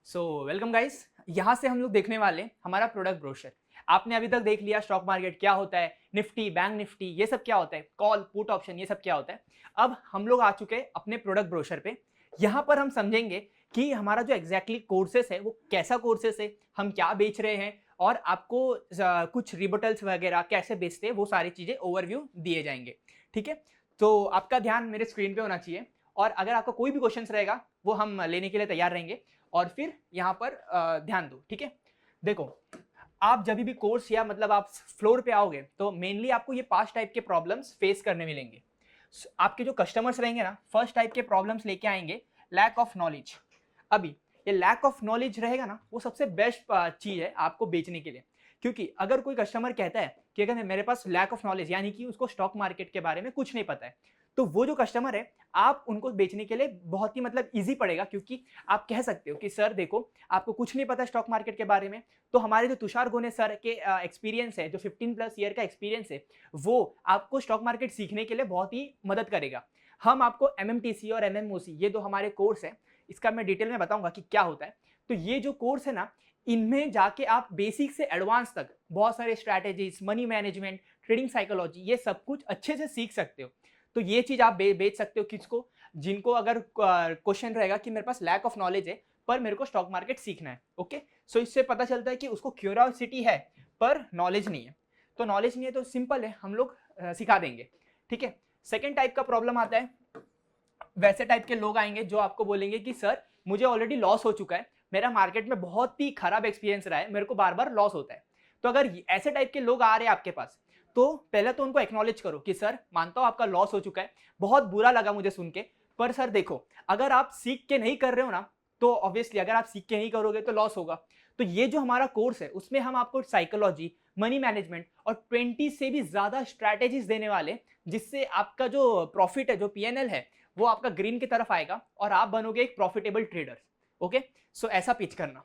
So welcome guys. यहाँ से हम लोग देखने वाले हमारा प्रोडक्ट ब्रोशर। आपने अभी तक देख लिया स्टॉक मार्केट क्या होता है, निफ्टी, बैंक निफ्टी, ये सब क्या होता है, कॉल पुट ऑप्शन, ये सब क्या होता है। अब हम लोग आ चुके हैं अपने प्रोडक्ट ब्रोशर पे। यहाँ पर हम समझेंगे कि हमारा जो एग्जैक्टली कोर्सेस है वो कैसा कोर्सेस है, हम क्या बेच रहे हैं और आपको कुछ रिबटल्स वगैरह कैसे बेचते हैं, वो सारी चीज़ें ओवरव्यू दिए जाएंगे। ठीक है, तो आपका ध्यान मेरे स्क्रीन पे होना चाहिए और अगर आपका कोई भी क्वेश्चन रहेगा वो हम लेने के लिए तैयार रहेंगे। और फिर यहाँ पर ध्यान दो, ठीक है। देखो, आप जब भी कोर्स या मतलब आप फ्लोर पे आओगे तो मेनली आपको ये 5 टाइप के प्रॉब्लम्स फेस करने मिलेंगे। आपके जो कस्टमर्स रहेंगे ना, फर्स्ट टाइप के प्रॉब्लम्स लेके आएंगे लैक ऑफ नॉलेज। अभी ये लैक ऑफ नॉलेज रहेगा ना, वो सबसे बेस्ट चीज है आपको बेचने के लिए। क्योंकि अगर कोई कस्टमर कहता है कि अगर मेरे पास लैक ऑफ नॉलेज यानी कि उसको स्टॉक मार्केट के बारे में कुछ नहीं पता है, तो वो जो कस्टमर है आप उनको बेचने के लिए बहुत ही मतलब इजी पड़ेगा। क्योंकि आप कह सकते हो कि सर देखो, आपको कुछ नहीं पता स्टॉक मार्केट के बारे में, तो हमारे जो तुषार गोने सर के एक्सपीरियंस है, जो 15+ ईयर का एक्सपीरियंस है, वो आपको स्टॉक मार्केट सीखने के लिए बहुत ही मदद करेगा। हम आपको एमएमटीसी और एमएमओसी, ये दो हमारे कोर्स है, इसका मैं डिटेल में बताऊंगा कि क्या होता है। तो ये जो कोर्स है ना, इनमें जाके आप बेसिक से एडवांस तक बहुत सारे strategies, money management, trading psychology, ये सब कुछ अच्छे से सीख सकते हो। तो ये चीज आप बेच सकते हो किसको, जिनको अगर क्वेश्चन रहेगा कि मेरे पास लैक ऑफ नॉलेज है पर मेरे को स्टॉक मार्केट सीखना है। ओके, सो इससे पता चलता है कि उसको क्यूरियोसिटी है पर नॉलेज नहीं है। तो नॉलेज नहीं है तो सिंपल है, हम लोग सिखा देंगे। ठीक है, सेकेंड टाइप का प्रॉब्लम आता है, वैसे टाइप के लोग आएंगे जो आपको बोलेंगे कि सर मुझे ऑलरेडी लॉस हो चुका है, मेरा मार्केट में बहुत ही खराब एक्सपीरियंस रहा है, मेरे को बार बार लॉस होता है। तो अगर ऐसे टाइप के लोग आ रहे हैं आपके पास, तो पहले तो उनको एक्नॉलेज करो कि सर मानता हूं आपका लॉस हो चुका है, बहुत बुरा लगा मुझे सुन के, पर सर देखो, अगर आप सीख के नहीं कर रहे हो ना, तो ऑब्वियसली अगर आप सीख के नहीं करोगे तो लॉस होगा। तो ये जो हमारा कोर्स है उसमें हम आपको साइकोलॉजी, मनी मैनेजमेंट और 20 से भी ज्यादा स्ट्रैटेजीज देने वाले, जिससे आपका जो प्रॉफिट है, जो पीएनएल है, वो आपका ग्रीन की तरफ आएगा और आप बनोगे एक प्रॉफिटेबल ट्रेडर। ओके, सो ऐसा पिच करना।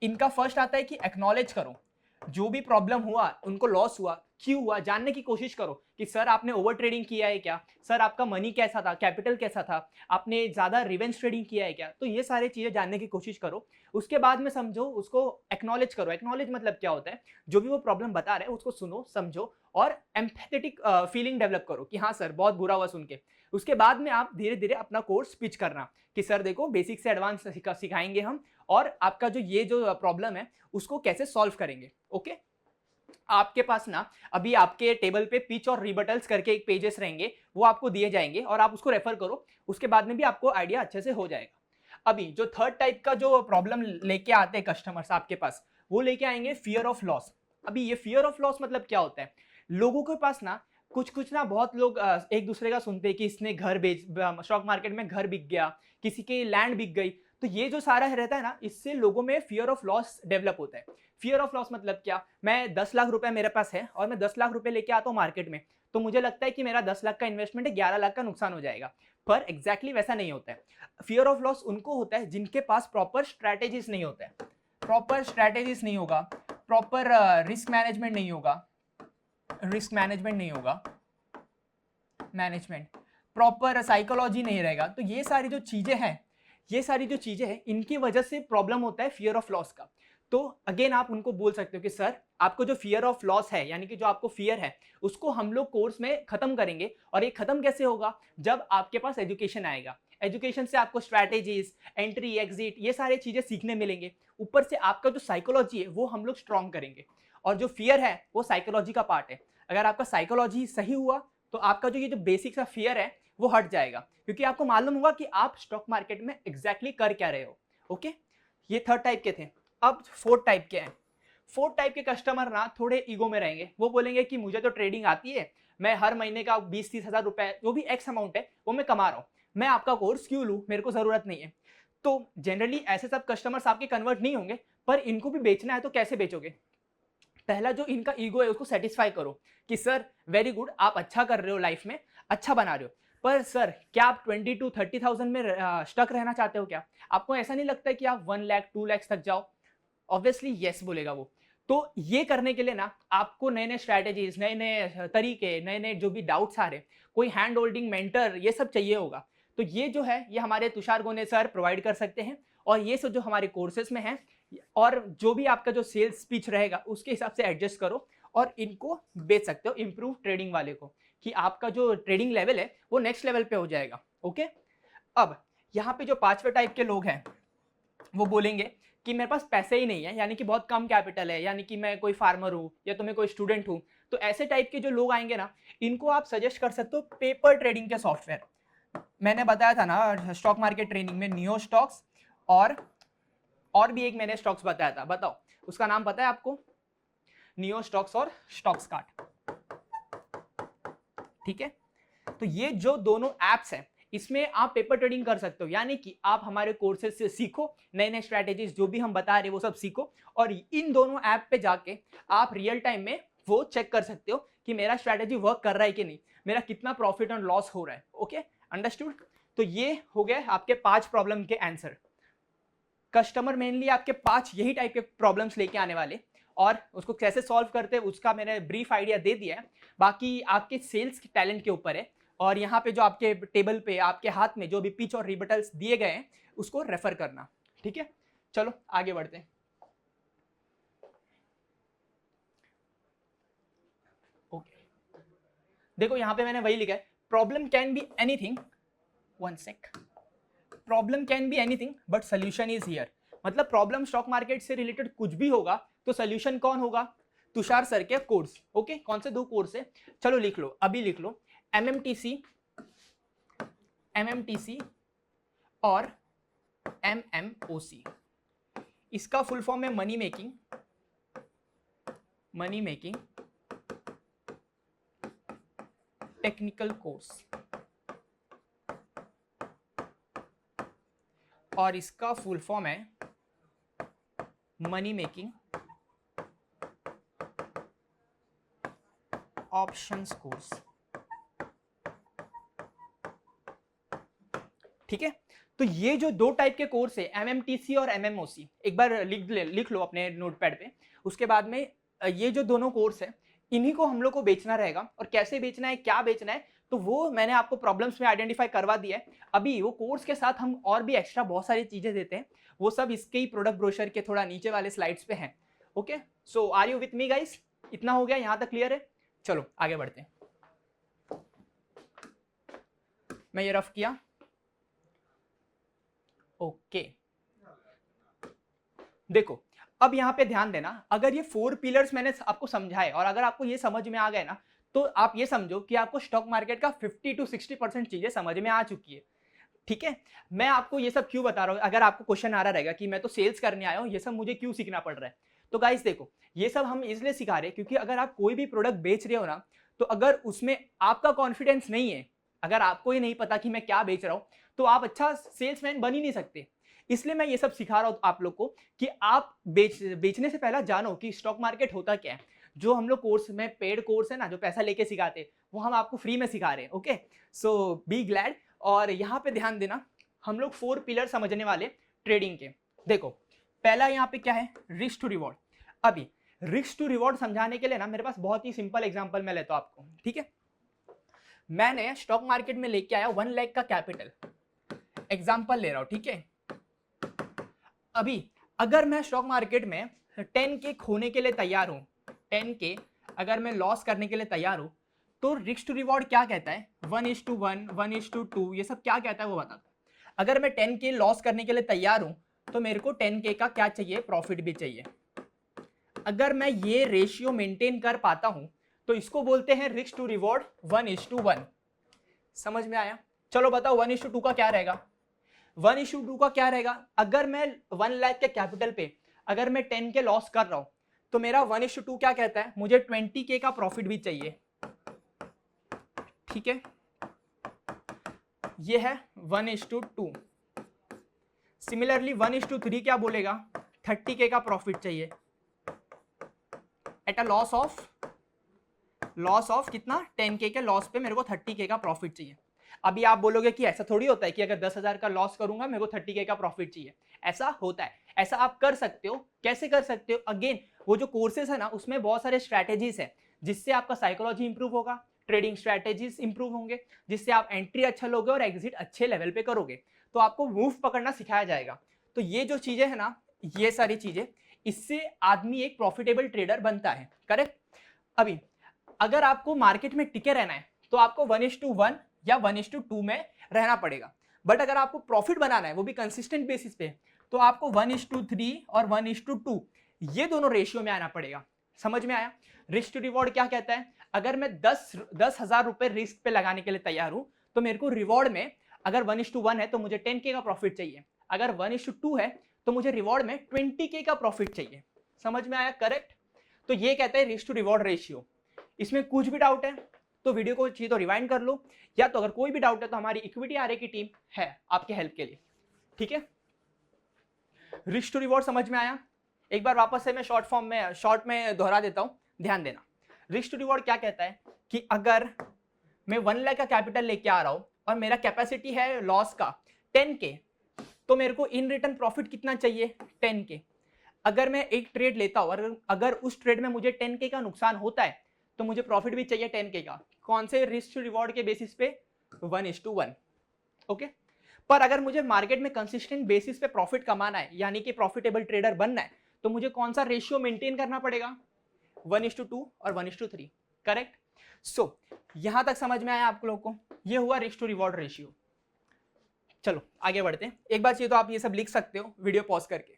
इनका फर्स्ट आता है कि एक्नॉलेज करो, जो भी प्रॉब्लम हुआ, उनको लॉस हुआ, क्यों हुआ, जानने की कोशिश करो कि सर आपने ओवर ट्रेडिंग किया है क्या, सर आपका मनी कैसा था, कैपिटल कैसा था, आपने ज्यादा रिवेंज ट्रेडिंग किया है क्या। तो ये सारी चीजें जानने की कोशिश करो। उसके बाद में समझो, उसको एक्नॉलेज करो। एक्नॉलेज मतलब क्या होता है, जो भी वो प्रॉब्लम बता रहे हैं उसको सुनो, समझो और एम्पैथेटिक फीलिंग डेवलप करो कि हाँ सर बहुत बुरा हुआ सुन के। उसके बाद में आप धीरे धीरे अपना कोर्स पिच करना कि सर देखो, बेसिक से एडवांस सिखाएंगे हम और आपका जो ये जो प्रॉब्लम है उसको कैसे सॉल्व करेंगे। ओके, आपके पास ना अभी आपके टेबल पे पिच और रिबटल्स करके एक पेजेस रहेंगे, वो आपको दिए जाएंगे और आप उसको रेफर करो, उसके बाद में भी आपको आइडिया अच्छे से हो जाएगा। अभी जो थर्ड टाइप का जो प्रॉब्लम लेके आते हैं कस्टमर्स आपके पास, वो लेके आएंगे फियर ऑफ लॉस। अभी ये फियर ऑफ लॉस मतलब क्या होता है, लोगों के पास ना कुछ कुछ ना, बहुत लोग एक दूसरे का सुनते हैं कि इसने घर बेच, स्टॉक मार्केट में घर बिक गया, किसी की लैंड बिक गई। तो ये जो सारा रहता है ना, इससे लोगों में फियर ऑफ लॉस डेवलप होता है। फियर ऑफ लॉस मतलब क्या, मैं 10 लाख रुपए मेरे पास है और मैं 10 लाख रुपए लेके आता हूँ मार्केट में, तो मुझे लगता है कि मेरा 10 लाख का इन्वेस्टमेंट है, 11 लाख का नुकसान हो जाएगा। पर एग्जैक्टली वैसा नहीं होता है। फियर ऑफ लॉस उनको होता है जिनके पास प्रॉपर स्ट्रैटेजीज नहीं होता है। प्रॉपर स्ट्रैटेजीज नहीं होगा, प्रॉपर रिस्क मैनेजमेंट नहीं होगा, रिस्क मैनेजमेंट नहीं होगा, मैनेजमेंट, प्रॉपर साइकोलॉजी नहीं रहेगा। तो ये सारी जो चीजें हैं, ये सारी जो चीजें हैं, इनकी वजह से प्रॉब्लम होता है फियर ऑफ लॉस का। तो अगेन आप उनको बोल सकते हो कि सर आपको जो फियर ऑफ लॉस है, यानी कि जो आपको फियर है, उसको हम लोग कोर्स में खत्म करेंगे। और ये खत्म कैसे होगा, जब आपके पास एजुकेशन आएगा। एजुकेशन से आपको स्ट्रैटेजीज, एंट्री, एग्जिट, ये सारी चीजें सीखने मिलेंगे। ऊपर से आपका जो साइकोलॉजी है वो हम लोग स्ट्रॉन्ग करेंगे। और जो फियर है वो साइकोलॉजी का पार्ट है। अगर आपका साइकोलॉजी सही हुआ तो आपका जो ये जो बेसिक सा फियर है वो हट जाएगा, क्योंकि आपको मालूम होगा कि आप स्टॉक मार्केट में एग्जैक्टली कर क्या रहे हो। ओके, ये थर्ड टाइप के थे। अब फोर्थ टाइप के हैं। फोर्थ टाइप के कस्टमर ना थोड़े ईगो में रहेंगे। वो बोलेंगे कि मुझे तो ट्रेडिंग आती है, मैं हर महीने का 20-30 हजार रुपए, जो भी एक्स अमाउंट है वो मैं कमा रहा हूँ, मैं आपका कोर्स क्यों लूँ, मेरे को जरूरत नहीं है। तो जनरली ऐसे सब कस्टमर्स आपके कन्वर्ट नहीं होंगे, पर इनको भी बेचना है तो कैसे बेचोगे। पहला जो इनका ईगो है उसको सेटिस्फाई करो कि सर वेरी गुड, आप अच्छा कर रहे हो, लाइफ में अच्छा बना रहे हो, पर सर क्या आप 20-30,000 में स्टक रहना चाहते हो क्या, आपको ऐसा नहीं लगता है कि आप 1 लाख 2 लाख तक जाओ। ऑब्वियसली यस बोलेगा वो। तो ये करने के लिए ना आपको नए नए स्ट्रैटेजीज, नए नए तरीके, नए नए जो भी डाउट्स आ रहे, कोई हैंड होल्डिंग मेंटर, ये सब चाहिए होगा। तो ये जो है ये हमारे तुषार गोने सर प्रोवाइड कर सकते हैं। और ये सब जो हमारे कोर्सेज में है, और जो भी आपका जो सेल्स स्पीच रहेगा उसके हिसाब से एडजस्ट करो और इनको बेच सकते हो इम्प्रूव ट्रेडिंग वाले को, कि आपका जो ट्रेडिंग लेवल है वो नेक्स्ट लेवल पे हो जाएगा। ओके, अब यहाँ पे जो 5वें टाइप के लोग हैं वो बोलेंगे कि मेरे पास पैसे ही नहीं है, यानी कि बहुत कम कैपिटल है, यानी कि मैं कोई फार्मर हूँ या तो मैं कोई स्टूडेंट हूँ। तो ऐसे टाइप के जो लोग आएंगे ना, इनको आप सजेस्ट कर सकते हो पेपर ट्रेडिंग के सॉफ्टवेयर। मैंने बताया था ना स्टॉक मार्केट ट्रेनिंग में नियो स्टॉक्स और भी एक मैंने स्टॉक्स बताया था, बताओ उसका नाम पता है आपको? नियो स्टॉक्स और स्टॉक्स कार्ट, ठीक है। तो ये जो दोनों एप्स हैं इसमें आप पेपर ट्रेडिंग कर सकते हो, यानी कि आप हमारे कोर्सेज से सीखो, नए नए स्ट्रैटेजीज जो भी हम बता रहे हैं वो सब सीखो, और इन दोनों ऐप पे जाके आप रियल टाइम में वो चेक कर सकते हो कि मेरा स्ट्रैटेजी वर्क कर रहा है कि नहीं, मेरा कितना प्रॉफिट और लॉस हो रहा है। Okay, understood. तो ये हो गए आपके 5 प्रॉब्लम के आंसर। कस्टमर मेनली आपके 5 यही टाइप के प्रॉब्लम्स लेके आने वाले, और उसको कैसे सॉल्व करते हैं उसका मैंने ब्रीफ आइडिया दे दिया है। बाकी आपके सेल्स के टैलेंट के ऊपर है, और यहाँ पे जो आपके टेबल पे आपके हाथ में जो भी पिच और रिबटल्स दिए गए हैं उसको रेफर करना, ठीक है। चलो आगे बढ़ते हैं। ओके, देखो यहाँ पे मैंने वही लिखा है, problem can be anything, one sec, problem can be anything but solution is here. मतलब प्रॉब्लम स्टॉक मार्केट से रिलेटेड कुछ भी होगा तो सोल्यूशन कौन होगा? तुषार सर के कोर्स। ओके, कौन से 2 कोर्स है? चलो लिख लो, अभी लिख लो, एमएमटीसी और एमएमओसी। इसका फुल फॉर्म है मनी मेकिंग टेक्निकल कोर्स, और इसका फुल फॉर्म है मनी मेकिंग ऑप्शंस कोर्स, ठीक है। तो ये जो 2 टाइप के कोर्स है एमएमटीसी और एमएमओसी, एक बार लिख लो अपने नोटपैड पे। उसके बाद में ये जो दोनों कोर्स है इन्हीं को हम लोग को बेचना रहेगा, और कैसे बेचना है, क्या बेचना है, तो वो मैंने आपको प्रॉब्लम्स में आइडेंटिफाई करवा दिया है। अभी वो कोर्स के साथ हम और भी एक्स्ट्रा बहुत सारी चीजें देते हैं, वो सब इसके ही प्रोडक्ट ब्रोशर के थोड़ा नीचे वाले स्लाइड्स पे हैं। Okay, so are you with me guys? इतना हो गया, यहां तक क्लियर है? चलो आगे बढ़ते हैं। मैं ये रफ किया, ओके। देखो अब यहाँ पे ध्यान देना, अगर ये 4 पिलर्स मैंने आपको समझाए और अगर आपको ये समझ में आ गए ना, तो आप ये समझो कि आपको स्टॉक मार्केट का 50 to 60% चीजें समझ में आ चुकी है, ठीक है। मैं आपको ये सब क्यों बता रहा हूँ, अगर आपको क्वेश्चन आ रहा रहेगा कि मैं तो सेल्स करने आया हूँ, ये सब मुझे क्यों सीखना पड़ रहा है, तो गाइस देखो ये सब हम इसलिए सिखा रहे हैं क्योंकि अगर आप कोई भी प्रोडक्ट बेच रहे हो ना, तो अगर उसमें आपका कॉन्फिडेंस नहीं है, अगर आपको ही नहीं पता कि मैं क्या बेच रहा हूँ, तो आप अच्छा सेल्समैन बन ही नहीं सकते। इसलिए मैं ये सब सिखा रहा हूँ आप लोग को कि आप बेचने से पहले जानो कि स्टॉक मार्केट होता क्या है। जो हम लोग कोर्स में पेड कोर्स है ना, जो पैसा लेके सिखाते हैं, वो हम आपको फ्री में सिखा रहे हैं। Okay, so be glad. और यहाँ पे ध्यान देना, हम लोग 4 पिलर समझने वाले ट्रेडिंग के। देखो पहला यहाँ पे क्या है, रिस्क टू रिवॉर्ड। अभी रिस्क टू रिवॉर्ड समझाने के लिए ना मेरे पास बहुत ही सिंपल एग्जांपल मैं लेता हूँ आपको, ठीक है। मैंने स्टॉक मार्केट में लेके आया 1 लाख का कैपिटल, एग्जांपल ले रहा हूं, ठीक है। अभी अगर मैं स्टॉक मार्केट में 10K खोने के लिए तैयार हूं, 10K अगर मैं लॉस करने के लिए तैयार हूं, तो रिस्क टू रिवॉर्ड क्या कहता है, 1:1, 1:2, ये सब क्या कहता है वो बताता है। अगर मैं 10K लॉस करने के लिए तैयार हूं, तो मेरे को 10K का क्या चाहिए, प्रॉफिट भी चाहिए। अगर मैं ये रेशियो मेंटेन कर पाता हूं तो इसको बोलते हैं रिस्क टू रिवॉर्ड 1:1। समझ में आया? चलो बताओ 1:2 का क्या रहेगा। 1:2 का क्या रहेगा, अगर मैं 1 लाख के कैपिटल पे अगर मैं 10K लॉस कर रहा हूं, तो मेरा 1:2 क्या कहता है, मुझे 20K का प्रॉफिट भी चाहिए, ठीक है। ये है 1:2। सिमिलरली 1:3 क्या बोलेगा, 30K का प्रॉफिट चाहिए एट अ लॉस ऑफ कितना, 10K के लॉस पे मेरे को 30K का प्रॉफिट चाहिए। अभी आप बोलोगे कि ऐसा थोड़ी होता है कि अगर 10,000 का लॉस करूंगा मेरे को 30K का प्रॉफिट चाहिए, ऐसा होता है। ऐसा आप कर सकते हो, कैसे कर सकते हो, अगेन वो जो कोर्सेज है ना उसमें बहुत सारे स्ट्रैटेजीज है जिससे आपका साइकोलॉजी इंप्रूव होगा, ट्रेडिंग स्ट्रैटेजीज इंप्रूव होंगे, जिससे आप एंट्री अच्छा लोगे और एग्जिट अच्छे लेवल पे करोगे, तो आपको मूव पकड़ना सिखाया जाएगा। तो ये जो चीजें है ना, ये सारी चीजें, इससे आदमी एक प्रॉफिटेबल ट्रेडर बनता है, करेक्ट। अभी अगर आपको मार्केट में टिके रहना है तो आपको 1:1 या 1:2 में रहना पड़ेगा, बट अगर आपको प्रॉफिट बनाना है वो भी कंसिस्टेंट बेसिस पे, तो आपको 1:3 और 1:2 ये दोनों रेशियो में आना पड़ेगा। समझ में आया? रिस्क टू रिवॉर्ड क्या कहता है? अगर मैं 10,000 रुपए रिस्क पे लगाने के लिए तैयार हूं तो मेरे को रिवॉर्ड में अगर 1:1 है तो मुझे 10K का प्रॉफिट चाहिए, अगर 1:2 है तो मुझे रिवॉर्ड में 20K का प्रॉफिट चाहिए। समझ में आया? करेक्ट। तो ये कहते हैं रिस्क टू रिवॉर्ड रेशियो। इसमें कुछ भी डाउट है तो वीडियो को चाहिए तो रिवाइंड कर लो, या तो अगर कोई भी डाउट है तो हमारी इक्विटी आरए की टीम है आपके हेल्प के लिए, ठीक है। रिस्क टू रिवॉर्ड समझ में आया? एक बार वापस से मैं शॉर्ट में दोहरा देता हूं, ध्यान देना। रिस्क टू रिवॉर्ड क्या कहता है कि अगर मैं 1 लाख का कैपिटल लेके आ रहा हूं और मेरा कैपेसिटी है लॉस का 10K, तो मेरे को इन रिटर्न प्रॉफिट कितना चाहिए? 10K। अगर मैं एक ट्रेड लेता हूं और अगर उस ट्रेड में मुझे 10K का नुकसान होता है तो मुझे प्रॉफिट भी चाहिए 10K का। कौन से? रिस्क टू रिवॉर्ड के बेसिस पे 1:1। ओके। पर अगर मुझे मार्केट में कंसिस्टेंट बेसिस पे प्रॉफिट कमाना है, यानी कि प्रॉफिटेबल ट्रेडर बनना है, तो मुझे कौन सा रेशियो मेंटेन करना पड़ेगा? 1:2 और 1:3, करेक्ट। सो यहां तक समझ में आया आप लोगों को? ये हुआ रिस्क टू रिवॉर्ड रेशियो। चलो आगे बढ़ते हैं। एक बार चाहिए तो आप ये सब लिख सकते हो वीडियो पॉज करके।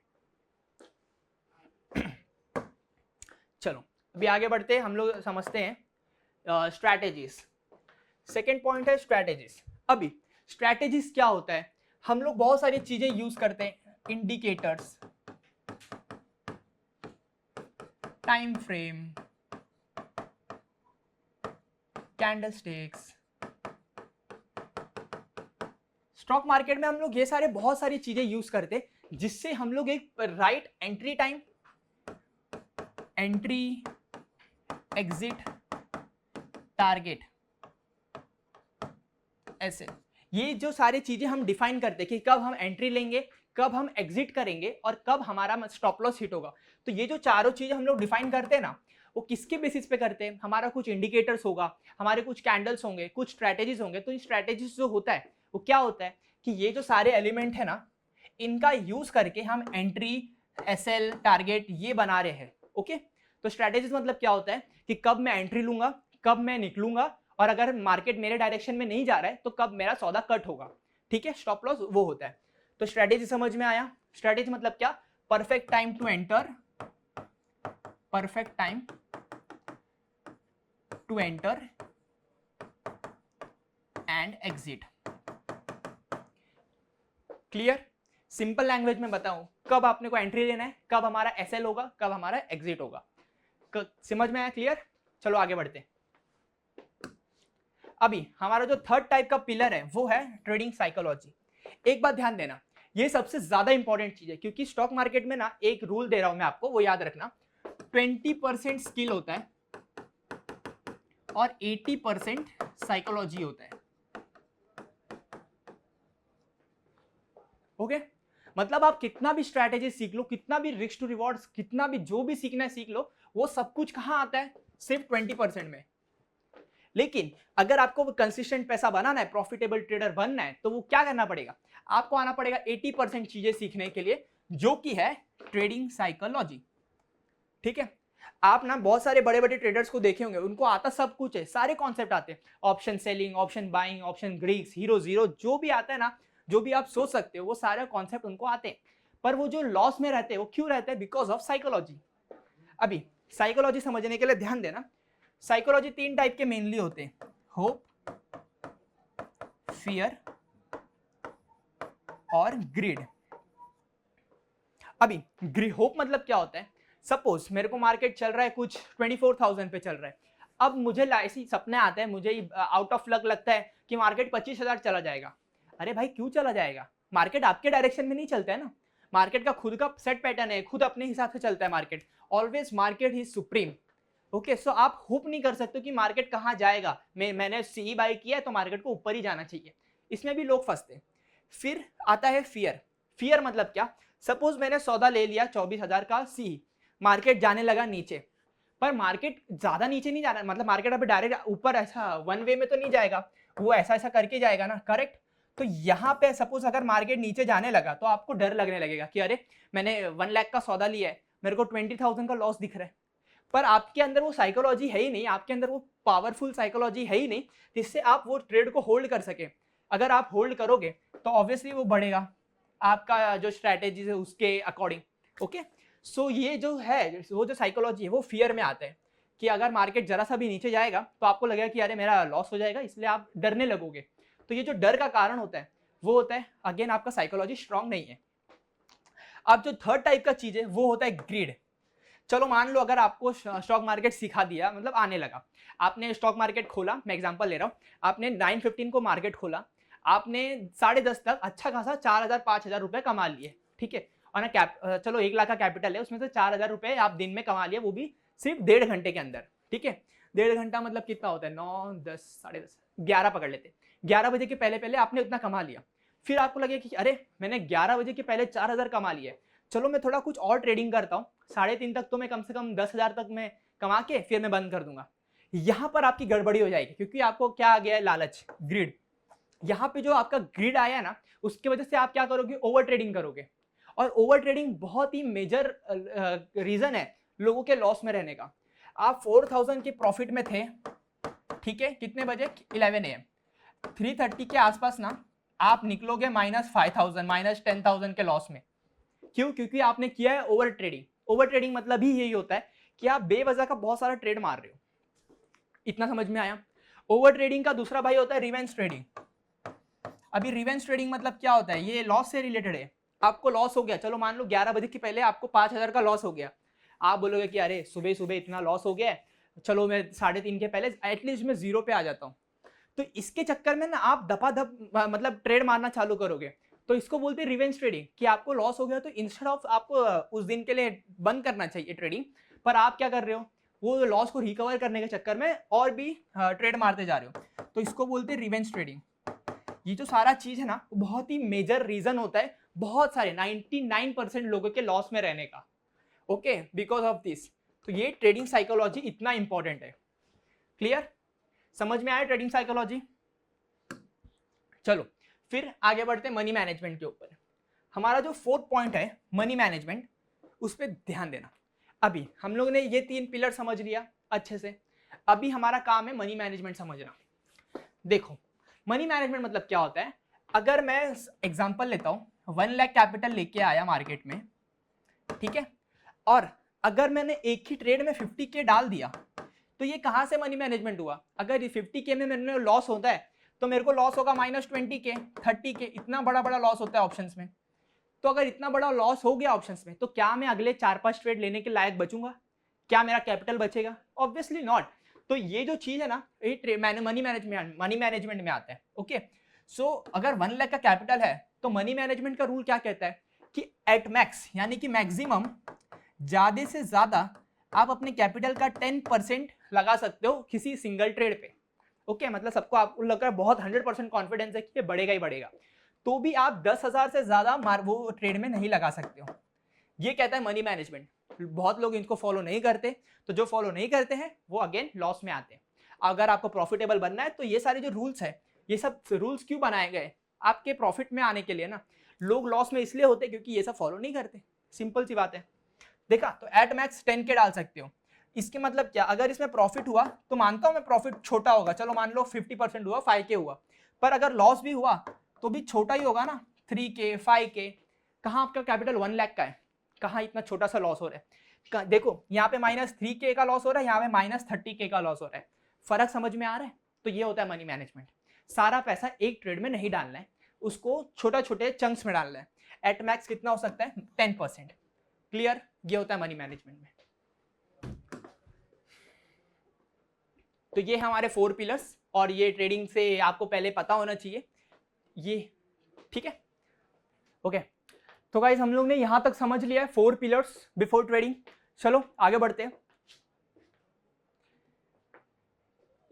चलो अभी आगे बढ़ते हैं, हम लोग समझते हैं स्ट्रैटेजीज। सेकेंड पॉइंट है स्ट्रैटेजीज। अभी स्ट्रैटेजीज क्या होता है? हम लोग बहुत सारी चीजें यूज करते हैं, indicators, time frame, candlesticks. Stock market में हम लोग ये सारे बहुत सारी चीजें यूज करते हैं जिससे हम लोग एक right entry time, entry, exit, target, ऐसे ये जो सारी चीजें हम डिफाइन करते हैं कि कब हम एंट्री लेंगे, कब हम एग्जिट करेंगे और कब हमारा स्टॉप लॉस हिट होगा। तो ये जो चारों चीजें हम लोग डिफाइन करते हैं ना, वो किसके बेसिस पे करते हैं? हमारा कुछ इंडिकेटर्स होगा, हमारे कुछ कैंडल्स होंगे, कुछ स्ट्रैटेजीज होंगे। तो ये स्ट्रैटेजीज जो होता है वो क्या होता है कि ये जो सारे एलिमेंट है ना, इनका यूज करके हम एंट्री, एसएल, टारगेट ये बना रहे हैं। ओके। तो स्ट्रैटेजीज मतलब क्या होता है कि कब मैं एंट्री लूंगा, कब मैं निकलूंगा, और अगर मार्केट मेरे डायरेक्शन में नहीं जा रहा है तो कब मेरा सौदा कट होगा, ठीक है। स्टॉप लॉस वो होता है। तो स्ट्रैटेजी समझ में आया? स्ट्रैटेजी मतलब क्या? Perfect time to enter, perfect time to enter and exit. Clear? Simple language में बताऊं, कब आपने को एंट्री लेना है, कब हमारा एसएल होगा, कब हमारा एग्जिट होगा। समझ में आया? क्लियर? चलो आगे बढ़ते हैं। अभी हमारा जो थर्ड टाइप का पिलर है वो है ट्रेडिंग साइकोलॉजी। एक बात ध्यान देना, ये सबसे ज्यादा इंपॉर्टेंट चीज है, क्योंकि स्टॉक मार्केट में ना एक रूल दे रहा हूं मैं आपको, वो याद रखना, 20% स्किल होता है और 80% साइकोलॉजी होता है। ओके। मतलब आप कितना भी स्ट्रैटेजी सीख लो, कितना भी रिस्क टू रिवॉर्ड, कितना भी जो भी सीखना है सीख लो, वो सब कुछ कहां आता है? सिर्फ 20% में। लेकिन अगर आपको कंसिस्टेंट पैसा बनाना है, प्रॉफिटेबल ट्रेडर बनना है, तो वो क्या करना पड़ेगा? आपको आना पड़ेगा 80% चीजें सीखने के लिए, जो कि है ट्रेडिंग साइकोलॉजी। ठीक है। आप ना बहुत सारे बड़े बड़े ट्रेडर्स को देखे होंगे, उनको आता सब कुछ है, सारे कॉन्सेप्ट आते हैं, option selling, option buying, option Greeks, hero zero, जो भी आता है ना, जो भी आप सोच सकते हो, वो सारे कॉन्सेप्ट उनको आते हैं। पर वो जो लॉस में रहते हैं, वो क्यों रहते हैं? Because of psychology. अभी साइकोलॉजी समझने के लिए ध्यान देना, साइकोलॉजी 3 टाइप के मेनली होते हैं, होप, फियर और ग्रीड। अभी होप मतलब क्या होता है? सपोज मेरे को मार्केट चल रहा है कुछ 24,000 पे चल रहा है, अब मुझे ऐसी सपने आते हैं, मुझे आउट ऑफ लक लगता है कि मार्केट 25,000 चला जाएगा। अरे भाई क्यों चला जाएगा? मार्केट आपके डायरेक्शन में नहीं चलता है ना, मार्केट का खुद का सेट पैटर्न है, खुद अपने हिसाब से चलता है market, always market is supreme. Okay. So आप होप नहीं कर सकते कि मार्केट कहां जाएगा, मैंने सी बाय किया है तो मार्केट को ऊपर ही जाना चाहिए, इसमें भी लोग फंसते हैं। फिर आता है फियर। फियर मतलब क्या? सपोज मैंने सौदा ले लिया 24,000 का सी, मार्केट जाने लगा नीचे, पर मार्केट ज्यादा नीचे नहीं जा रहा, मतलब मार्केट अब डायरेक्ट ऊपर ऐसा वन वे में तो नहीं जाएगा, वो ऐसा ऐसा करके जाएगा ना, करेक्ट। तो यहाँ पे सपोज अगर मार्केट नीचे जाने लगा तो आपको डर लगने लगेगा कि अरे मैंने 1 लाख का सौदा लिया है, मेरे को 20,000 का लॉस दिख रहा है। पर आपके अंदर वो साइकोलॉजी है ही नहीं, आपके अंदर वो पावरफुल साइकोलॉजी है ही नहीं जिससे आप वो ट्रेड को होल्ड कर सके। अगर आप होल्ड करोगे तो ऑब्वियसली वो बढ़ेगा आपका जो स्ट्रैटेजी है उसके अकॉर्डिंग। ओके, सो ये जो है वो जो साइकोलॉजी है वो फियर में आता है कि अगर मार्केट जरा सा भी नीचे जाएगा तो आपको लगेगा कि अरे मेरा लॉस हो जाएगा, इसलिए आप डरने लगोगे। तो ये जो डर का कारण होता है वो होता है अगेन आपका साइकोलॉजी स्ट्रांग नहीं है। अब जो थर्ड टाइप का चीज है वो होता है ग्रीड। चलो मान लो अगर आपको स्टॉक मार्केट सिखा दिया, मतलब आने लगा, आपने स्टॉक मार्केट खोला, मैं एग्जांपल ले रहा हूँ, आपने 9:15 को मार्केट खोला, आपने 10:30 तक अच्छा खासा 4,000 5,000 रुपए कमा लिए, ठीक है, और चलो 1 लाख का कैपिटल है, उसमें से 4,000 रुपए आप दिन में कमा लिए, वो भी सिर्फ 1.5 घंटे के अंदर, ठीक है। 1.5 घंटा मतलब कितना होता है, 9 10 10:30 11 पकड़ लेते, 11 बजे के पहले पहले आपने उतना कमा लिया। फिर आपको लगे कि अरे मैंने 11 बजे के पहले 4,000 कमा लिया है, चलो मैं थोड़ा कुछ और ट्रेडिंग करता हूँ, 3:30 तक तो मैं कम से कम 10,000 तक मैं कमा के फिर मैं बंद कर दूंगा। यहाँ पर आपकी गड़बड़ी हो जाएगी क्योंकि आपको क्या आ गया है, लालच, ग्रिड। यहाँ पे जो आपका ग्रिड आया ना, उसकी वजह से आप क्या करोगे, ओवर ट्रेडिंग करोगे। और ओवर ट्रेडिंग बहुत ही मेजर रीजन है लोगों के लॉस में रहने का। आप 4,000 के प्रॉफिट में थे, ठीक है, कितने बजे, 11 AM, 3:30 के आसपास ना आप निकलोगे -5,000 -10,000 के लॉस में। क्यों? क्योंकि आपने किया है ओवर ट्रेडिंग। ओवर ट्रेडिंग मतलब ही यही होता है कि आप बेवजह का बहुत सारा ट्रेड मार रहे हो। इतना समझ में आया? ओवर ट्रेडिंग का दूसरा भाई होता है रिवेंज ट्रेडिंग। अभी रिवेंज ट्रेडिंग मतलब क्या होता है, ये लॉस से रिलेटेड है। आपको लॉस हो गया, चलो मान लो 11 बजे के पहले आपको 5,000 का लॉस हो गया। आप बोलोगे कि अरे सुबह सुबह इतना लॉस हो गया है, चलो मैं 3:30 के पहले एटलीस्ट मैं 0 पे आ जाता हूँ। तो इसके चक्कर में ना आप दपादप मतलब ट्रेड मारना चालू करोगे। तो इसको बोलते हैं रिवेंज ट्रेडिंग, कि आपको लॉस हो गया तो इंस्टेड ऑफ आपको उस दिन के लिए बंद करना चाहिए ट्रेडिंग, पर आप क्या कर रहे हो, वो लॉस को रिकवर करने के चक्कर में और भी ट्रेड मारते जा रहे हो। तो इसको बोलते हैं रिवेंज ट्रेडिंग। ये जो सारा चीज है ना, बहुत ही मेजर रीजन होता है बहुत सारे 99% लोगों के लॉस में रहने का। Okay, because of this. तो ये ट्रेडिंग साइकोलॉजी इतना इंपॉर्टेंट है। क्लियर? समझ में आया ट्रेडिंग साइकोलॉजी? चलो फिर आगे बढ़ते हैं मनी मैनेजमेंट के ऊपर। हमारा जो 4th पॉइंट है मनी मैनेजमेंट, उस पर ध्यान देना। अभी हम लोग ने ये 3 पिलर समझ लिया अच्छे से, अभी हमारा काम है मनी मैनेजमेंट समझना। देखो मनी मैनेजमेंट मतलब क्या होता है, अगर मैं एग्जांपल लेता हूं 1 लाख कैपिटल लेके आया मार्केट में, ठीक है, और अगर मैंने एक ही ट्रेड में 50K डाल दिया, तो ये कहां से मनी मैनेजमेंट हुआ? अगर 50K में मेरे लॉस होता है तो मेरे को लॉस होगा -20K 30K, इतना बड़ा बड़ा लॉस होता है ऑप्शंस में। तो अगर इतना बड़ा लॉस हो गया ऑप्शंस में, तो क्या मैं अगले 4-5 ट्रेड लेने के लायक बचूंगा? क्या मेरा कैपिटल बचेगा? Obviously not. तो ये जो चीज है ना, ये मनी मैनेजमेंट में आता है। ओके, सो अगर 1 लाख का कैपिटल है तो मनी मैनेजमेंट का रूल क्या कहता है कि एट मैक्स यानी कि मैक्सिमम ज्यादा से ज्यादा आप अपने कैपिटल का 10% लगा सकते हो किसी सिंगल ट्रेड पे। ओके, मतलब सबको आपको लग रहा है बहुत 100% कॉन्फिडेंस है कि ये बढ़ेगा ही बढ़ेगा, तो भी आप 10,000 से ज्यादा वो ट्रेड में नहीं लगा सकते हो। ये कहता है मनी मैनेजमेंट। बहुत लोग इनको फॉलो नहीं करते, तो जो फॉलो नहीं करते हैं वो अगेन लॉस में आते हैं। अगर आपको प्रॉफिटेबल बनना है तो ये सारे जो रूल्स है, ये सब रूल्स क्यों बनाए गए? आपके प्रॉफिट में आने के लिए ना। लोग लॉस में इसलिए होते क्योंकि ये सब फॉलो नहीं करते, सिंपल सी बात है। देखा, तो एट मैक्स 10K डाल सकते हो। इसके मतलब क्या, अगर इसमें प्रॉफिट हुआ तो मानता हूं मैं प्रॉफिट छोटा होगा, चलो मान लो 50% हुआ, 5K हुआ, पर अगर लॉस भी हुआ तो भी छोटा ही होगा ना, 3K 5K। कहाँ आपका कैपिटल 1 लाख का है, कहाँ इतना छोटा सा लॉस हो रहा है? देखो यहाँ पे -3K का लॉस हो रहा है, यहाँ पे -30K का लॉस हो रहा है। फर्क समझ में आ रहा है? तो ये होता है मनी मैनेजमेंट। सारा पैसा एक ट्रेड में नहीं डालना है, उसको छोटा छोटे चंक्स में डालना है। एट मैक्स कितना हो सकता है? 10%। क्लियर? ये होता है मनी मैनेजमेंट में। तो ये हमारे 4 पिलर्स, और ये ट्रेडिंग से आपको पहले पता होना चाहिए ये, ठीक है? ओके, तो गाइस हम लोग ने यहां तक समझ लिया है 4 पिलर्स बिफोर ट्रेडिंग। चलो आगे बढ़ते हैं।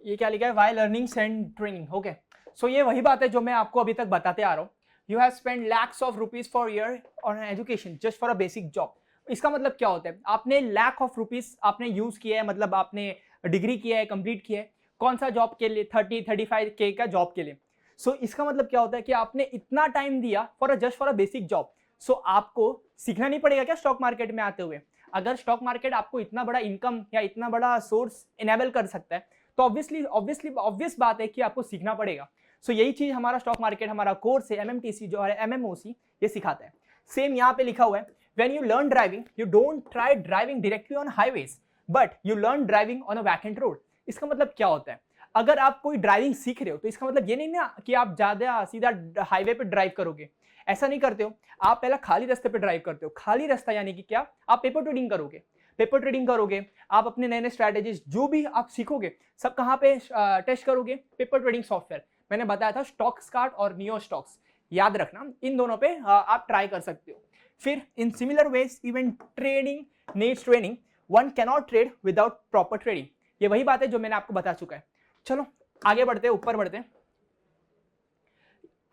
ये क्या लिखा है? Why learning and training. Okay, so ये वही बात है जो मैं आपको अभी तक बताते आ रहा हूँ। You have spend lakhs of rupees for year on education just for a basic job. इसका मतलब क्या होता है? आपने लाख ऑफ रुपीज आपने यूज किया है, मतलब आपने डिग्री किया है, कंप्लीट किया है, कौन सा जॉब के लिए? 30-35K का जॉब के लिए। सो इसका मतलब क्या होता है कि आपने इतना टाइम दिया just for a basic job. So आपको सीखना नहीं पड़ेगा क्या स्टॉक मार्केट में आते हुए? अगर स्टॉक मार्केट आपको इतना बड़ा इनकम या इतना बड़ा सोर्स इनेबल कर सकता है तो ऑब्वियस बात है कि आपको सीखना पड़ेगा। सो यही चीज हमारा स्टॉक मार्केट, हमारा कोर्स है एमएमटीसी जो है एमएमओसी, ये सिखाता है। सेम यहाँ पे लिखा हुआ है, when you learn driving you don't try driving directly on highways but you learn driving on a vacant road. इसका मतलब क्या होता है? अगर आप कोई ड्राइविंग सीख रहे हो तो इसका मतलब ये नहीं ना कि आप ज्यादा सीधा हाईवे पे ड्राइव करोगे, ऐसा नहीं करते हो। आप पहला खाली रास्ते पे ड्राइव करते हो। खाली रास्ता यानी कि क्या? आप पेपर ट्रेडिंग करोगे, पेपर ट्रेडिंग करोगे, आप अपने नए नए स्ट्रैटेजीज जो भी आप सीखोगे सब कहाँ पे टेस्ट करोगे? Paper trading software. मैंने बताया था स्टॉक्स कार्ड और नियो स्टॉक्स, याद रखना इन दोनों पे आप ट्राई कर सकते हो। फिर in similar ways even trading needs training, one cannot trade without proper trading. ये वही बात है जो मैंने आपको बता चुका है। चलो आगे बढ़ते हैं, ऊपर बढ़ते हैं।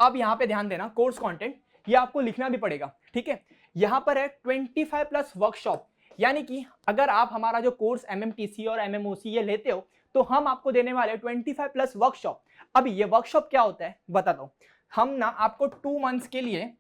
अब यहाँ पे ध्यान देना, कोर्स कंटेंट ये आपको लिखना भी पड़ेगा, ठीक है। यहाँ पर है 25 प्लस वर्कशॉप, यानी कि अगर आप हमारा जो कोर्स एमएमटीसी और एमएमओसी ये लेते हो तो हम आपको देने वाले 25 प्लस वर्कशॉप। अब ये वर्कशॉप क्या होता है बताता हूँ। हम ना आपको 2 मंथ्स के लिए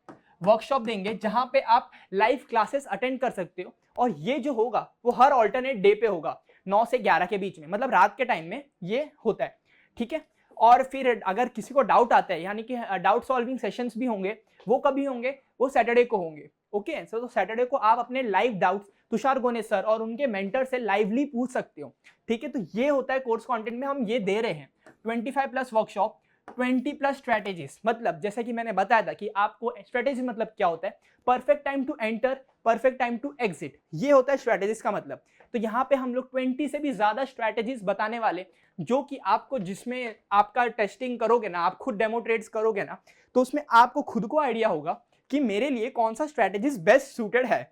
वर्कशॉप देंगे जहां पे आप लाइव क्लासेस अटेंड कर सकते हो, और ये जो होगा वो हर ऑल्टरनेट डे पे होगा 9 से 11 के बीच में, मतलब रात के टाइम में ये होता है, ठीक है। और फिर अगर किसी को डाउट आता है, यानी कि डाउट सॉल्विंग सेशंस भी होंगे, वो कभी होंगे? वो सैटरडे को होंगे, ओके। तो सैटरडे को आप अपने लाइव डाउट्स तुषार गोने सर और उनके मेंटर से लाइवली पूछ सकते हो, ठीक है। तो ये होता है कोर्स कंटेंट में हम ये दे रहे हैं 25 प्लस वर्कशॉप, 20 प्लस स्ट्रैटेजीज। मतलब जैसे कि मैंने बताया था कि आपको स्ट्रैटेजी मतलब क्या होता है? Perfect time to enter, perfect time to exit, ये होता है स्ट्रैटेजीज का मतलब। तो यहाँ पे हम लोग 20 से भी ज्यादा स्ट्रैटेजीज बताने वाले, जो कि आपको, जिसमें आपका टेस्टिंग करोगे ना, आप खुद डेमो ट्रेड्स करोगे ना, तो उसमें आपको खुद को आइडिया होगा कि मेरे लिए कौन सा स्ट्रैटेजीज बेस्ट सूटेड है,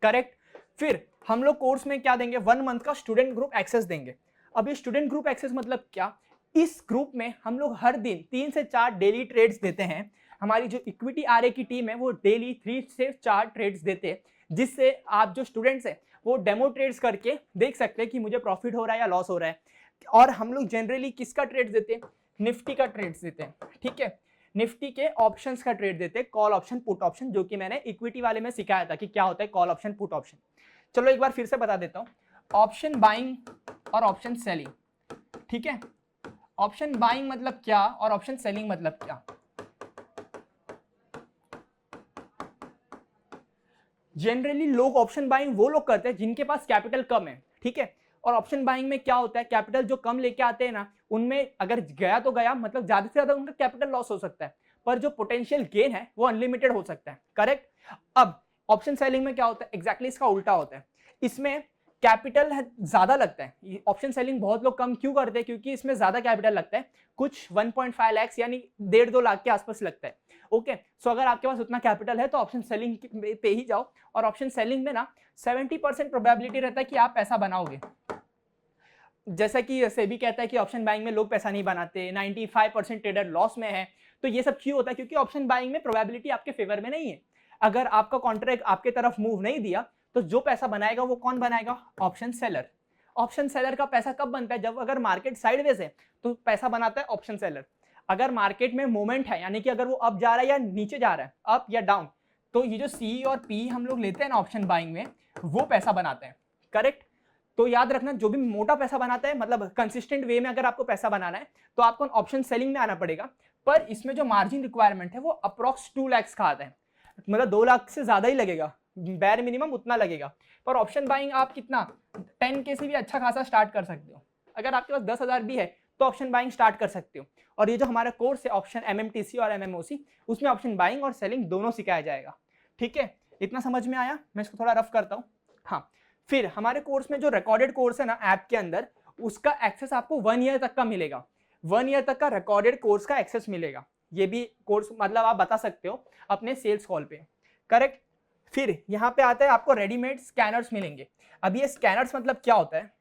करेक्ट। फिर हम लोग कोर्स में क्या देंगे? 1 मंथ का स्टूडेंट ग्रुप एक्सेस देंगे। अब ये स्टूडेंट ग्रुप एक्सेस मतलब क्या? इस ग्रुप में हम लोग हर दिन 3 से 4 डेली ट्रेड्स देते हैं। हमारी जो इक्विटी आरए की टीम है वो डेली 3 से 4 ट्रेड्स देते हैं, जिससे आप जो स्टूडेंट्स हैं वो डेमो ट्रेड्स करके देख सकते हैं कि मुझे प्रॉफिट हो रहा है या लॉस हो रहा है। और हम लोग जनरली किसका ट्रेड्स देते हैं? निफ्टी का ट्रेड्स देते हैं, ठीक है। निफ्टी के ऑप्शंस का ट्रेड देते हैं, कॉल ऑप्शन पुट ऑप्शन, जो कि मैंने इक्विटी वाले में सिखाया था कि क्या होता है कॉल ऑप्शन पुट ऑप्शन। चलो एक बार फिर से बता देता हूं, ऑप्शन बाइंग और ऑप्शन सेलिंग, ठीक है। ऑप्शन बाइंग मतलब क्या और ऑप्शन सेलिंग मतलब क्या? जनरली लोग ऑप्शन बाइंग वो लोग करते हैं जिनके पास कैपिटल कम है, ठीक है। और ऑप्शन बाइंग में क्या होता है? कैपिटल जो कम लेके आते हैं ना, उनमें अगर गया तो गया, मतलब ज्यादा से ज्यादा उनका कैपिटल लॉस हो सकता है, पर जो पोटेंशियल गेन है वो अनलिमिटेड हो सकता है, करेक्ट। अब ऑप्शन सेलिंग में क्या होता है? एग्जैक्टली इसका उल्टा होता है। इसमें कैपिटल ज्यादा लगता है। ऑप्शन सेलिंग बहुत लोग कम क्यों करते हैं? क्योंकि इसमें ज्यादा कैपिटल लगता है, कुछ 1.5 लाख यानी 1.5-2 लाख के आसपास लगता है, ओके। सो अगर आपके पास उतना कैपिटल है तो ऑप्शन सेलिंग पे ही जाओ। और ऑप्शन सेलिंग में ना 70% प्रोबेबिलिटी रहता है कि आप पैसा बनाओगे। जैसा कि सेबी कहता है कि ऑप्शन बाइंग में लोग पैसा नहीं बनाते, 95% ट्रेडर लॉस में है। तो ये सब क्यों होता है? क्योंकि ऑप्शन बाइंग में प्रोबेबिलिटी आपके फेवर में नहीं है। अगर आपका कॉन्ट्रैक्ट आपके तरफ मूव नहीं दिया तो जो पैसा बनाएगा वो कौन बनाएगा? Option seller. ऑप्शन सेलर का पैसा कब बनता है? जब अगर मार्केट साइडवेज है तो पैसा बनाता है ऑप्शन सेलर। अगर मार्केट में मूवमेंट है, यानी कि अगर वो अप जा रहा है या नीचे जा रहा है, अप या डाउन, तो ये जो सी और पी हम लोग लेते हैं ना ऑप्शन बाइंग में, वो पैसा बनाते हैं, करेक्ट। तो याद रखना, जो भी मोटा पैसा बनाता है, मतलब कंसिस्टेंट वे में अगर आपको पैसा बनाना है तो आपको ऑप्शन सेलिंग में आना पड़ेगा। पर इसमें जो मार्जिन रिक्वायरमेंट है वो अप्रॉक्स 2 लाख का आता है, मतलब 2 लाख से ज्यादा ही लगेगा, बैर मिनिमम उतना लगेगा। पर ऑप्शन बाइंग आप कितना 10K से भी अच्छा खासा स्टार्ट कर सकते हो। अगर आपके पास 10,000 भी है तो ऑप्शन बाइंग स्टार्ट कर सकते हो। और ये जो हमारा कोर्स है ऑप्शन एमएमटीसी और एमएमओसी, उसमें ऑप्शन बाइंग और सेलिंग दोनों सिखाया जाएगा, ठीक है। इतना समझ में आया? मैं इसको थोड़ा रफ करता हूँ। हाँ, फिर हमारे कोर्स में जो रिकॉर्डेड कोर्स है ना ऐप के अंदर, उसका एक्सेस आपको 1 ईयर तक का मिलेगा। 1 ईयर तक का रिकॉर्डेड कोर्स का एक्सेस मिलेगा। ये भी कोर्स मतलब आप बता सकते हो अपने सेल्स कॉल पे, करेक्ट। फिर यहाँ पे आता है आपको रेडीमेड स्कैनर्स मिलेंगे। अब ये स्कैनर्स मतलब क्या होता है?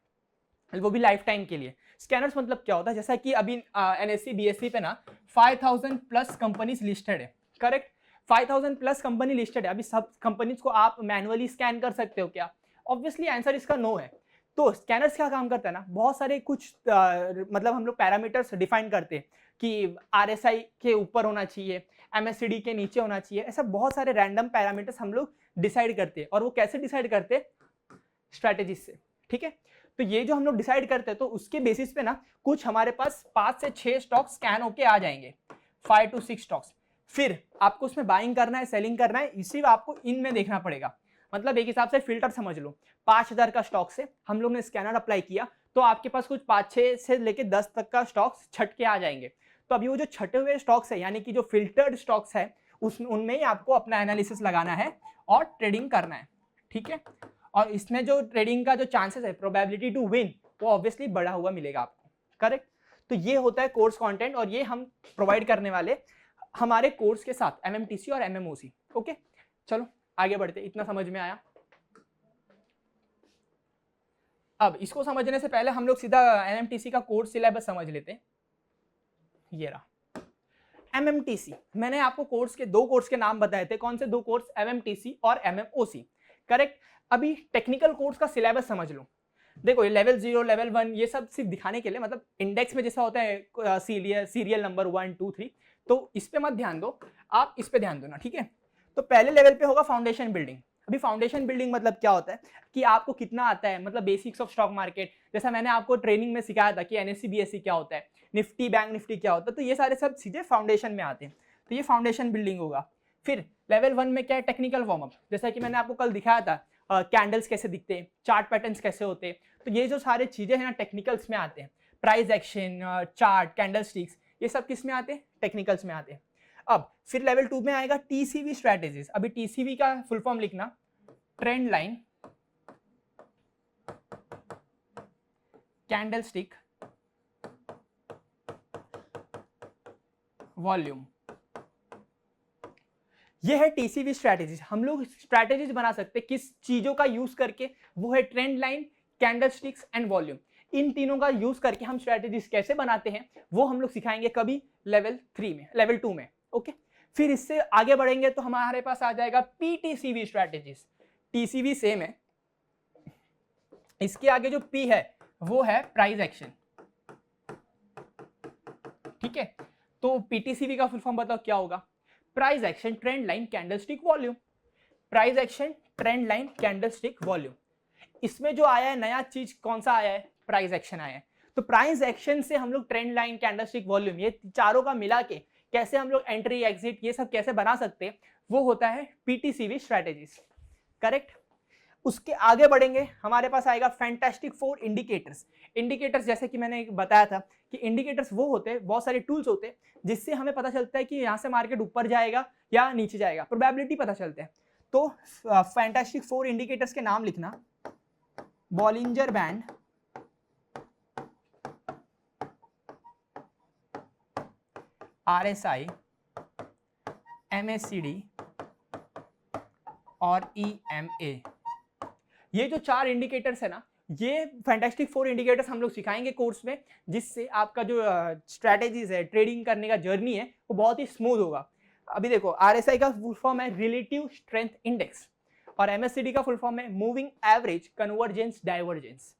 वो भी लाइफ टाइम के लिए। स्कैनर्स मतलब क्या होता है? जैसा कि अभी एनएससी बीएससी पे ना 5000 प्लस कंपनीज लिस्टेड है, करेक्ट। 5000 प्लस कंपनी लिस्टेड है। अभी सब कंपनीज को आप मैनुअली स्कैन कर सकते हो क्या? ऑब्वियसली आंसर इसका नो है। तो स्कैनर्स क्या काम करता है ना, बहुत सारे कुछ मतलब हम लोग पैरामीटर्स डिफाइन करते हैं कि RSI के ऊपर होना चाहिए, MSCD के नीचे होना चाहिए, ऐसा बहुत सारे रैंडम पैरामीटर्स हम लोग डिसाइड करते हैं। और वो कैसे डिसाइड करते हैं? स्ट्रैटेजीज से, ठीक है। तो ये जो हम लोग डिसाइड करते हैं, तो उसके बेसिस पे ना कुछ हमारे पास 5 से 6 स्टॉक स्कैन होके आ जाएंगे, 5 to 6 स्टॉक्स। फिर आपको उसमें बाइंग करना है, सेलिंग करना है, इसी आपको इनमें देखना पड़ेगा। मतलब एक हिसाब से फिल्टर समझ लो, 5000 का स्टॉक से हम लोग ने स्कैनर अप्लाई किया, तो आपके पास कुछ 5-6 से लेके 10 तक का स्टॉक्स छट के आ जाएंगे। तो अभी वो जो छटे हुए स्टॉक्स है, यानी कि जो फिल्टर्ड स्टॉक्स है, उनमें ही आपको अपना एनालिसिस लगाना है और ट्रेडिंग करना है, ठीक है। और इसमें जो ट्रेडिंग का जो चांसेस है, प्रोबेबिलिटी टू विन, वो ऑब्वियसली बढ़ा हुआ मिलेगा आपको, करेक्ट। तो ये होता है कोर्स कंटेंट, और ये हम प्रोवाइड करने वाले हमारे कोर्स के साथ MMTC और MMOC। ओके, चलो आगे बढ़ते। इतना समझ में आया? अब इसको समझने से पहले हम लोग सीधा MMTC का कोर्स सिलेबस समझ लेते हैं। ये रहा MMTC। मैंने आपको कोर्स के 2 कोर्स के नाम बताए थे। कौन से 2 कोर्स? MMTC और MMOC, करेक्ट। अभी टेक्निकल कोर्स का सिलेबस समझ लो। देखो, ये लेवल 0, लेवल 1 ये सब सिर्फ दिखाने के लिए, मतलब इंडेक्स में जैसा होता है सीरियल नंबर 1, 2, 3, तो इस पे मत ध्यान दो, आप इस पे ध्यान दो ना, ठीक है। तो पहले लेवल पे होगा फाउंडेशन बिल्डिंग। अभी फाउंडेशन बिल्डिंग मतलब क्या होता है कि आपको कितना आता है, मतलब बेसिक्स ऑफ स्टॉक मार्केट। जैसा मैंने आपको ट्रेनिंग में सिखाया था कि NSE BSE क्या होता है, निफ्टी बैंक निफ्टी क्या होता है, तो ये सारे सब चीजें फाउंडेशन में आते हैं। तो ये फाउंडेशन बिल्डिंग होगा। फिर लेवल 1 में क्या है? Technical warm up. जैसा कि मैंने आपको कल दिखाया था, कैंडल्स कैसे दिखते हैं, चार्ट पैटर्न्स कैसे होते हैं, तो ये जो सारे चीजें हैं ना टेक्निकल्स में आते हैं। Price action, chart, candle sticks, ये सब किस में आते हैं? टेक्निकल्स में आते हैं। अब फिर लेवल 2 में आएगा TCV स्ट्रैटेजीज। अभी TCV का फुल फॉर्म लिखना, trend line, candle stick, volume. ये है TCV स्ट्रैटेजीज। हम लोग स्ट्रैटेजीज बना सकते हैं किस चीजों का यूज करके? वो है trend line, candle sticks and volume. इन तीनों का यूज करके हम स्ट्रैटेजीज कैसे बनाते हैं वो हम लोग सिखाएंगे कभी? लेवल 3 में, लेवल 2 में। ओके, फिर इससे आगे बढ़ेंगे तो हमारे पास आ जाएगा PTCV स्ट्रैटेजीज। TCV सेम है, इसके आगे जो P है वो है प्राइस एक्शन, ठीक है। तो PTCV का फुल फॉर्म बताओ क्या होगा? Price action, trend line, candle stick, volume. Price action, trend line, candle stick, volume. इसमें जो आया है नया चीज कौन सा आया है? प्राइस एक्शन आया है। तो प्राइस एक्शन से हम लोग trend line, candle stick, volume, ये चारों का मिला के कैसे हम लोग एंट्री एग्जिट ये सब कैसे बना सकते हैं, वो होता है PTCV स्ट्रैटेजीज, करेक्ट। उसके आगे बढ़ेंगे, हमारे पास आएगा फैंटास्टिक 4 इंडिकेटर्स। इंडिकेटर्स जैसे कि मैंने बताया था कि इंडिकेटर्स वो होते हैं, बहुत सारे टूल्स होते हैं जिससे हमें पता चलता है कि यहाँ से मार्केट ऊपर जाएगा या नीचे जाएगा, प्रोबेबिलिटी पता चलता है। तो फैंटास्टिक 4 इंडिकेटर्स के नाम लिखना, बॉलिंजर बैंड, RSI, MACD और EMA। ये जो 4 इंडिकेटर्स है ना, ये फैंटास्टिक 4 इंडिकेटर्स हम लोग सिखाएंगे कोर्स में, जिससे आपका जो स्ट्रैटेजीज है, ट्रेडिंग करने का जर्नी है, वो बहुत ही स्मूथ होगा। अभी देखो, RSI का फुल फॉर्म है रिलेटिव स्ट्रेंथ इंडेक्स, और MACD का फुल फॉर्म है moving average convergence divergence.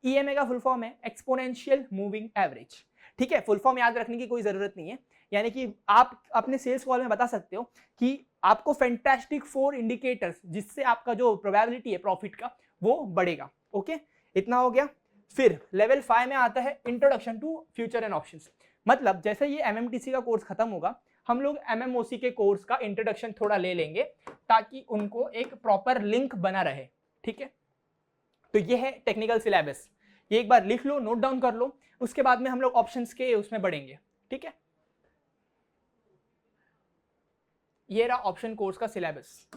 EMA का फुल फॉर्म है एक्सपोनेंशियल मूविंग एवरेज, ठीक है। फुल फॉर्म याद रखने की कोई जरूरत नहीं है, यानी कि आप अपने सेल्स कॉल में बता सकते हो कि आपको फैंटास्टिक 4 इंडिकेटर्स, जिससे आपका जो प्रोबेबिलिटी है प्रॉफिट का वो बढ़ेगा। ओके, इतना हो गया। फिर लेवल 5 में आता है introduction to future and options. मतलब जैसे ये MMTC का कोर्स खत्म होगा, हम लोग MMOC के कोर्स का इंट्रोडक्शन थोड़ा ले लेंगे ताकि उनको एक प्रॉपर लिंक बना रहे, ठीक है। तो ये है टेक्निकल सिलेबस, ये एक बार लिख लो, नोट डाउन कर लो, उसके बाद में हम लोग ऑप्शंस के उसमें बढ़ेंगे, ठीक है। ये रहा ऑप्शन कोर्स का सिलेबस,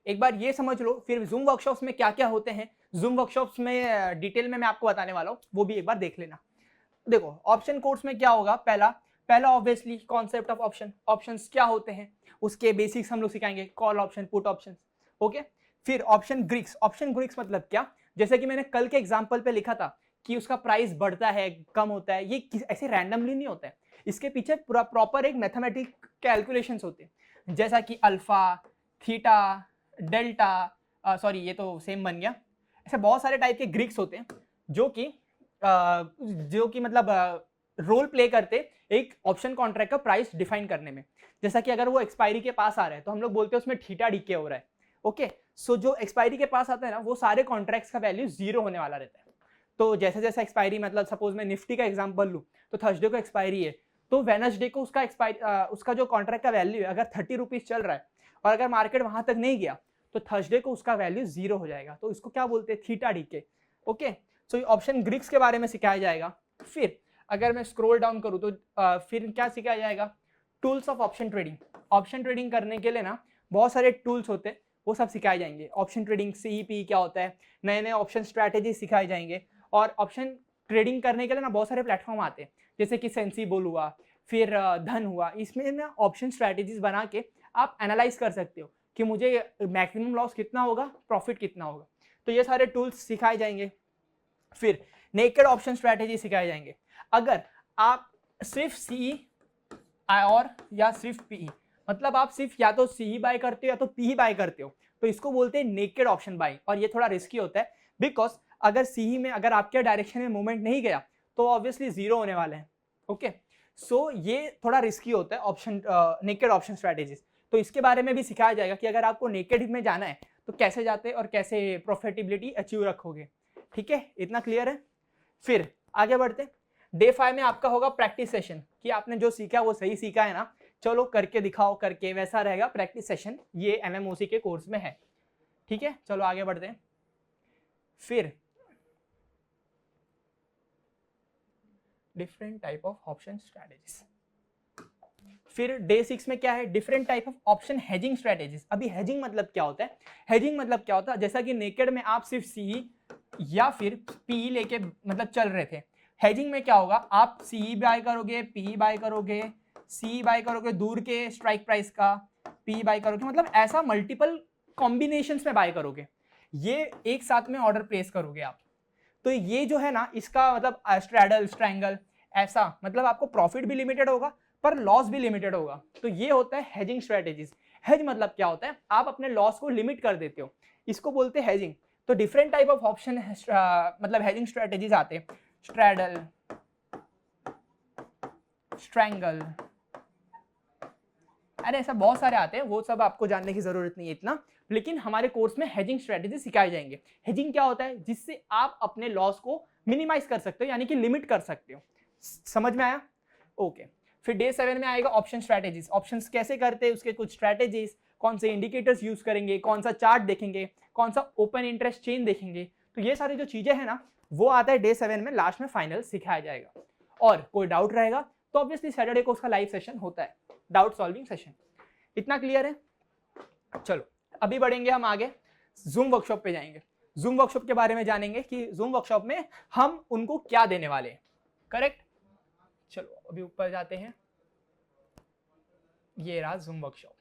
एक बार ये समझ लो। फिर जूम वर्कशॉप्स में क्या क्या होते हैं, जूम वर्कशॉप्स में डिटेल में मैं आपको बताने वाला हूँ, वो भी एक बार देख लेना। देखो, ऑप्शन कोर्स में क्या होगा, पहला obviously concept of option, options क्या होते हैं उसके बेसिक्स हम लोग सिखाएंगे, call option, put option, okay. फिर ऑप्शन ग्रीक्स, ऑप्शन ग्रीक्स मतलब क्या, जैसे कि मैंने कल के एग्जांपल पे लिखा था कि उसका प्राइस बढ़ता है, कम होता है, ये ऐसे रैंडमली नहीं होता है, इसके पीछे पूरा प्रॉपर एक मैथमेटिक कैलकुलेशंस होते हैं, जैसा कि अल्फा, थीटा, डेल्टा, सॉरी ये तो सेम बन गया, ऐसे बहुत सारे टाइप के ग्रीक्स होते हैं जो कि मतलब रोल प्ले करते एक ऑप्शन कॉन्ट्रैक्ट का प्राइस डिफाइन करने में। जैसा कि अगर वो एक्सपायरी के पास आ रहा है तो हम लोग बोलते हैं उसमें थीटा डीके हो रहा है। ओके, सो जो एक्सपायरी के पास आता है ना, वो सारे कॉन्ट्रैक्ट्स का वैल्यू जीरो होने वाला रहता है। तो जैसे जैसे एक्सपायरी, मतलब सपोज मैं निफ्टी का एग्जांपल लूँ, तो थर्सडे को एक्सपायरी है, तो वेडनेसडे को उसका जो कॉन्ट्रैक्ट का वैल्यू है अगर 30 रुपीज चल रहा है और अगर मार्केट वहां तक नहीं गया तो थर्सडे को उसका वैल्यू जीरो हो जाएगा। तो इसको क्या बोलते हैं, थीटा डीके। ओके, सो ये ऑप्शन ग्रिक्स के बारे में सिखाया जाएगा। फिर अगर मैं स्क्रॉल डाउन करूँ तो फिर क्या सिखाया जाएगा, tools of option trading. Option trading करने के लिए ना बहुत सारे टूल्स होते हैं, वो सब सिखाए जाएंगे। ऑप्शन ट्रेडिंग, सीईपी क्या होता है, नए नए ऑप्शन स्ट्रैटेजी सिखाए जाएंगे। और ऑप्शन ट्रेडिंग करने के लिए ना बहुत सारे प्लेटफॉर्म आते हैं, जैसे कि सेंसिबल हुआ, फिर धन हुआ। इसमें ना ऑप्शन स्ट्रैटेजीज बना के आप एनालाइज कर सकते हो कि मुझे मैक्सिमम लॉस कितना होगा, प्रॉफिट कितना होगा। तो ये सारे टूल्स सिखाए जाएंगे। फिर नेकेड ऑप्शन स्ट्रैटेजी सिखाए जाएंगे। अगर आप सिर्फ सी और या सिर्फ पी, मतलब आप सिर्फ या तो सी बाय करते हो या तो पी बाय करते हो, तो इसको बोलते हैं नेकेड ऑप्शन बाय। और ये थोड़ा रिस्की होता है, बिकॉज अगर सी में अगर आपके डायरेक्शन में मूवमेंट नहीं गया तो ऑब्वियसली जीरो होने वाले हैं। ओके, सो ये थोड़ा रिस्की होता है ऑप्शन, नेकेड ऑप्शन स्ट्रैटेजीज। तो इसके बारे में भी सिखाया जाएगा कि अगर आपको नेकेड में जाना है तो कैसे जाते और कैसे प्रॉफिटेबिलिटी अचीव रखोगे। ठीक है, इतना क्लियर है। फिर आगे बढ़ते, डे 5 में आपका होगा प्रैक्टिस सेशन, कि आपने जो सीखा वो सही सीखा है ना, चलो करके दिखाओ, करके वैसा रहेगा प्रैक्टिस सेशन। ये एमएमओसी के कोर्स में है। ठीक है, चलो आगे बढ़ते हैं। फिर different type of option strategies. फिर डे 6 में क्या है, different type of option hedging strategies. अभी हेजिंग मतलब क्या होता है, हेजिंग मतलब क्या होता है, जैसा कि नेकेड में आप सिर्फ सी या फिर पी लेके मतलब चल रहे थे, हेजिंग में क्या होगा, आप सी बाय करोगे, पी बाय करोगे, सी बाय करोगे दूर के स्ट्राइक प्राइस का, पी बाय करोगे, मतलब ऐसा मल्टीपल कॉम्बिनेशंस में बाय करोगे, ये एक साथ में ऑर्डर प्लेस करोगे आप। तो ये जो है ना, इसका मतलब स्ट्रैडल, स्ट्रैंगल, ऐसा मतलब आपको प्रॉफिट भी लिमिटेड होगा पर लॉस भी लिमिटेड होगा। तो ये होता है हेजिंग स्ट्रैटेजीज। हेज मतलब क्या होता है, आप अपने लॉस को लिमिट कर देते हो, इसको बोलते हैं हेजिंग। तो डिफरेंट टाइप ऑफ ऑप्शन मतलब हेजिंग स्ट्रैटेजीज आते हैं, स्ट्रैडल, स्ट्रैंगल, अरे ऐसा बहुत सारे आते हैं, वो सब आपको जानने की जरूरत नहीं है इतना। लेकिन हमारे कोर्स में हेजिंग स्ट्रैटेजी सिखाए जाएंगे। हेजिंग क्या होता है, जिससे आप अपने लॉस को मिनिमाइज कर सकते हो, यानी कि लिमिट कर सकते हो। समझ में आया? ओके। फिर डे 7 में आएगा ऑप्शन स्ट्रैटेजीज। ऑप्शंस कैसे करते हैं, उसके कुछ स्ट्रैटेजीज, कौन से इंडिकेटर्स यूज करेंगे, कौन सा चार्ट देखेंगे, कौन सा ओपन इंटरेस्ट चेन देखेंगे। तो ये सारी जो चीजें हैं ना, वो आता है डे 7 में, लास्ट में फाइनल सिखाया जाएगा। और कोई डाउट रहेगा तो ऑब्वियसली सैटरडे को उसका लाइव सेशन होता है, डाउट सॉल्विंग सेशन। इतना क्लियर है? चलो अभी बढ़ेंगे हम आगे, जूम वर्कशॉप पे जाएंगे। जूम वर्कशॉप के बारे में जानेंगे कि जूम वर्कशॉप में हम उनको क्या देने वाले हैं। करेक्ट? चलो अभी ऊपर जाते हैं। ये रहा जूम वर्कशॉप।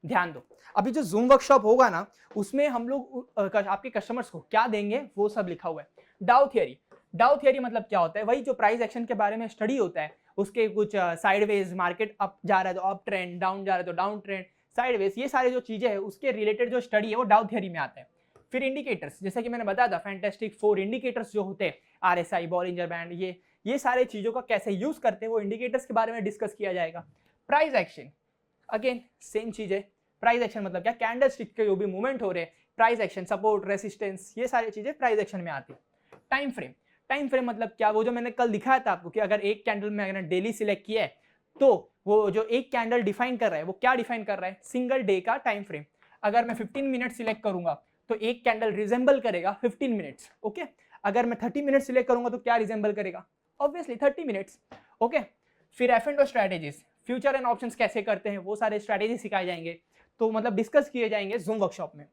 ध्यान दो, अभी जो जूम वर्कशॉप होगा ना, उसमें हम लोग आपके कस्टमर्स को क्या देंगे वो सब लिखा हुआ है। डाउ थियरी, डाउ थियरी मतलब क्या होता है, वही जो प्राइस एक्शन के बारे में स्टडी होता है, उसके कुछ साइडवेज, मार्केट अप जा रहा है तो अप ट्रेंड, डाउन जा रहा है तो डाउन ट्रेंड, साइडवेज, ये सारे जो चीजें हैं उसके रिलेटेड जो स्टडी है वो डाउ थियरी में आता है। फिर इंडिकेटर्स, जैसे कि मैंने बताया था, फैंटास्टिक 4 इंडिकेटर्स जो होते हैं, RSI, बॉलिंजर बैंड, ये सारे चीजों का कैसे यूज करते हैं वो इंडिकेटर्स के बारे में डिस्कस किया जाएगा। प्राइस एक्शन, अगेन सेम चीज है। प्राइस एक्शन मतलब क्या, कैंडल स्टिक के जो भी मूवमेंट हो रहे हैं, प्राइस एक्शन, सपोर्ट, रेसिस्टेंस, ये सारी चीजें प्राइस एक्शन में आती है। टाइम फ्रेम, टाइम फ्रेम मतलब क्या, वो जो मैंने कल दिखाया था आपको कि अगर एक कैंडल में अगर डेली सिलेक्ट किया है तो वो जो एक कैंडल डिफाइन कर रहा है वो क्या डिफाइन कर रहा है, सिंगल डे का टाइम फ्रेम। अगर मैं 15 मिनट सिलेक्ट करूंगा तो एक कैंडल रिजेंबल करेगा 15 मिनट्स। ओके, अगर मैं 30 मिनट सिलेक्ट करूंगा तो क्या रिजेंबल करेगा, ऑब्वियसली 30 मिनट्स। ओके, फिर F&O strategies, future and options कैसे करते हैं वो सारे स्ट्रैटेजी सिखाए जाएंगे, तो मतलब डिस्कस किए जाएंगे जूम वर्कशॉप में।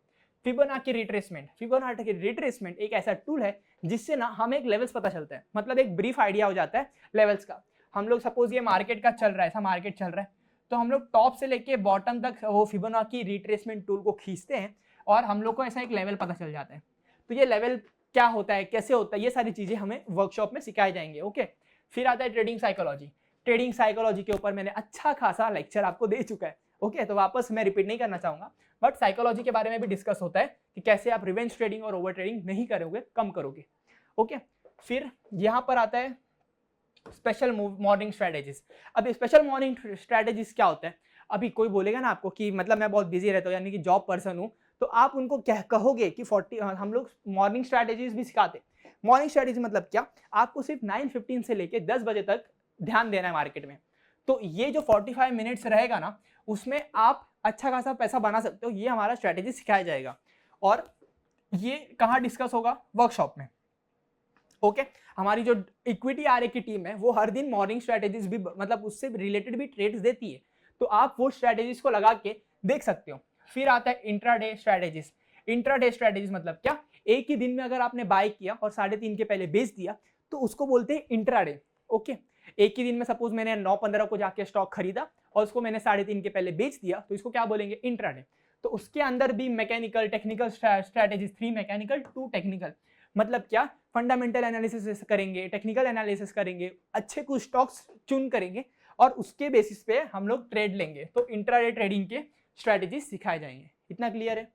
फिबोनाची रिट्रेसमेंट, फिबोनाची रिट्रेसमेंट एक ऐसा टूल है जिससे ना हमें एक लेवल्स पता चलता है, मतलब एक ब्रीफ आइडिया हो जाता है लेवल्स का। हम लोग सपोज ये मार्केट का चल रहा है, ऐसा मार्केट चल रहा है, तो हम लोग टॉप से लेके बॉटम तक वो फिबोनाची रिट्रेसमेंट टूल को खींचते हैं और हम लोग को ऐसा एक लेवल पता चल जाता है। तो ये लेवल क्या होता है, कैसे होता है, ये सारी चीजें हमें वर्कशॉप में सिखाई जाएंगे। ओके, फिर आता है ट्रेडिंग साइकोलॉजी। ट्रेडिंग साइकोलॉजी के ऊपर मैंने अच्छा खासा लेक्चर आपको दे चुका है। ओके तो वापस मैं रिपीट नहीं करना चाहूंगा, बट साइकोलॉजी के बारे में भी डिस्कस होता है कि कैसे आप रिवेंज ट्रेडिंग और ओवर ट्रेडिंग नहीं करोगे, कम करोगे। ओके फिर यहाँ पर आता है स्पेशल मॉर्निंग स्ट्रेटेजीज। अब स्पेशल मॉर्निंग स्ट्रेटेजीज क्या होता है? अभी कोई बोलेगा ना आपको कि मतलब मैं बहुत बिजी रहता हूँ, यानी कि जॉब पर्सन हूँ, तो आप उनको कहोगे कि 40 हम लोग मॉर्निंग स्ट्रेटेजीज भी सिखाते हैं। मॉर्निंग स्ट्रेटेजी मतलब क्या? आपको सिर्फ 9:15 से लेके 10 बजे तक ध्यान देना है मार्केट में। तो ये जो 45 मिनट्स रहेगा ना, उसमें आप अच्छा खासा पैसा बना सकते हो। ये हमारा स्ट्रेटेजी सिखाया जाएगा और ये कहाँ डिस्कस होगा? वर्कशॉप में। ओके हमारी जो इक्विटी आरए की टीम है वो हर दिन मॉर्निंग स्ट्रेटेजीज भी मतलब उससे रिलेटेड भी ट्रेड्स देती है, तो आप वो स्ट्रेटेजीज को लगा के देख सकते हो। फिर आता है इंट्राडे स्ट्रेटेजीज। इंट्राडे स्ट्रेटेजीज मतलब क्या? एक ही दिन में अगर आपने बाय किया और 3:30 के पहले बेच दिया तो उसको बोलते हैं इंट्राडे। ओके एक ही दिन में सपोज मैंने 9:15 को जाके स्टॉक खरीदा और उसको मैंने 3:30 के पहले बेच दिया, तो इसको क्या बोलेंगे? इंट्राडे। तो उसके अंदर भी mechanical technical strategies, 3 mechanical 2 technical. मतलब क्या? फंडामेंटल एनालिसिस करेंगे, टेक्निकल एनालिसिस करेंगे, अच्छे कुछ स्टॉक्स चुन करेंगे और उसके बेसिस पे हम लोग ट्रेड लेंगे। तो इंट्राडे ट्रेडिंग के स्ट्रेटेजी सिखाए जाएंगे। इतना क्लियर है?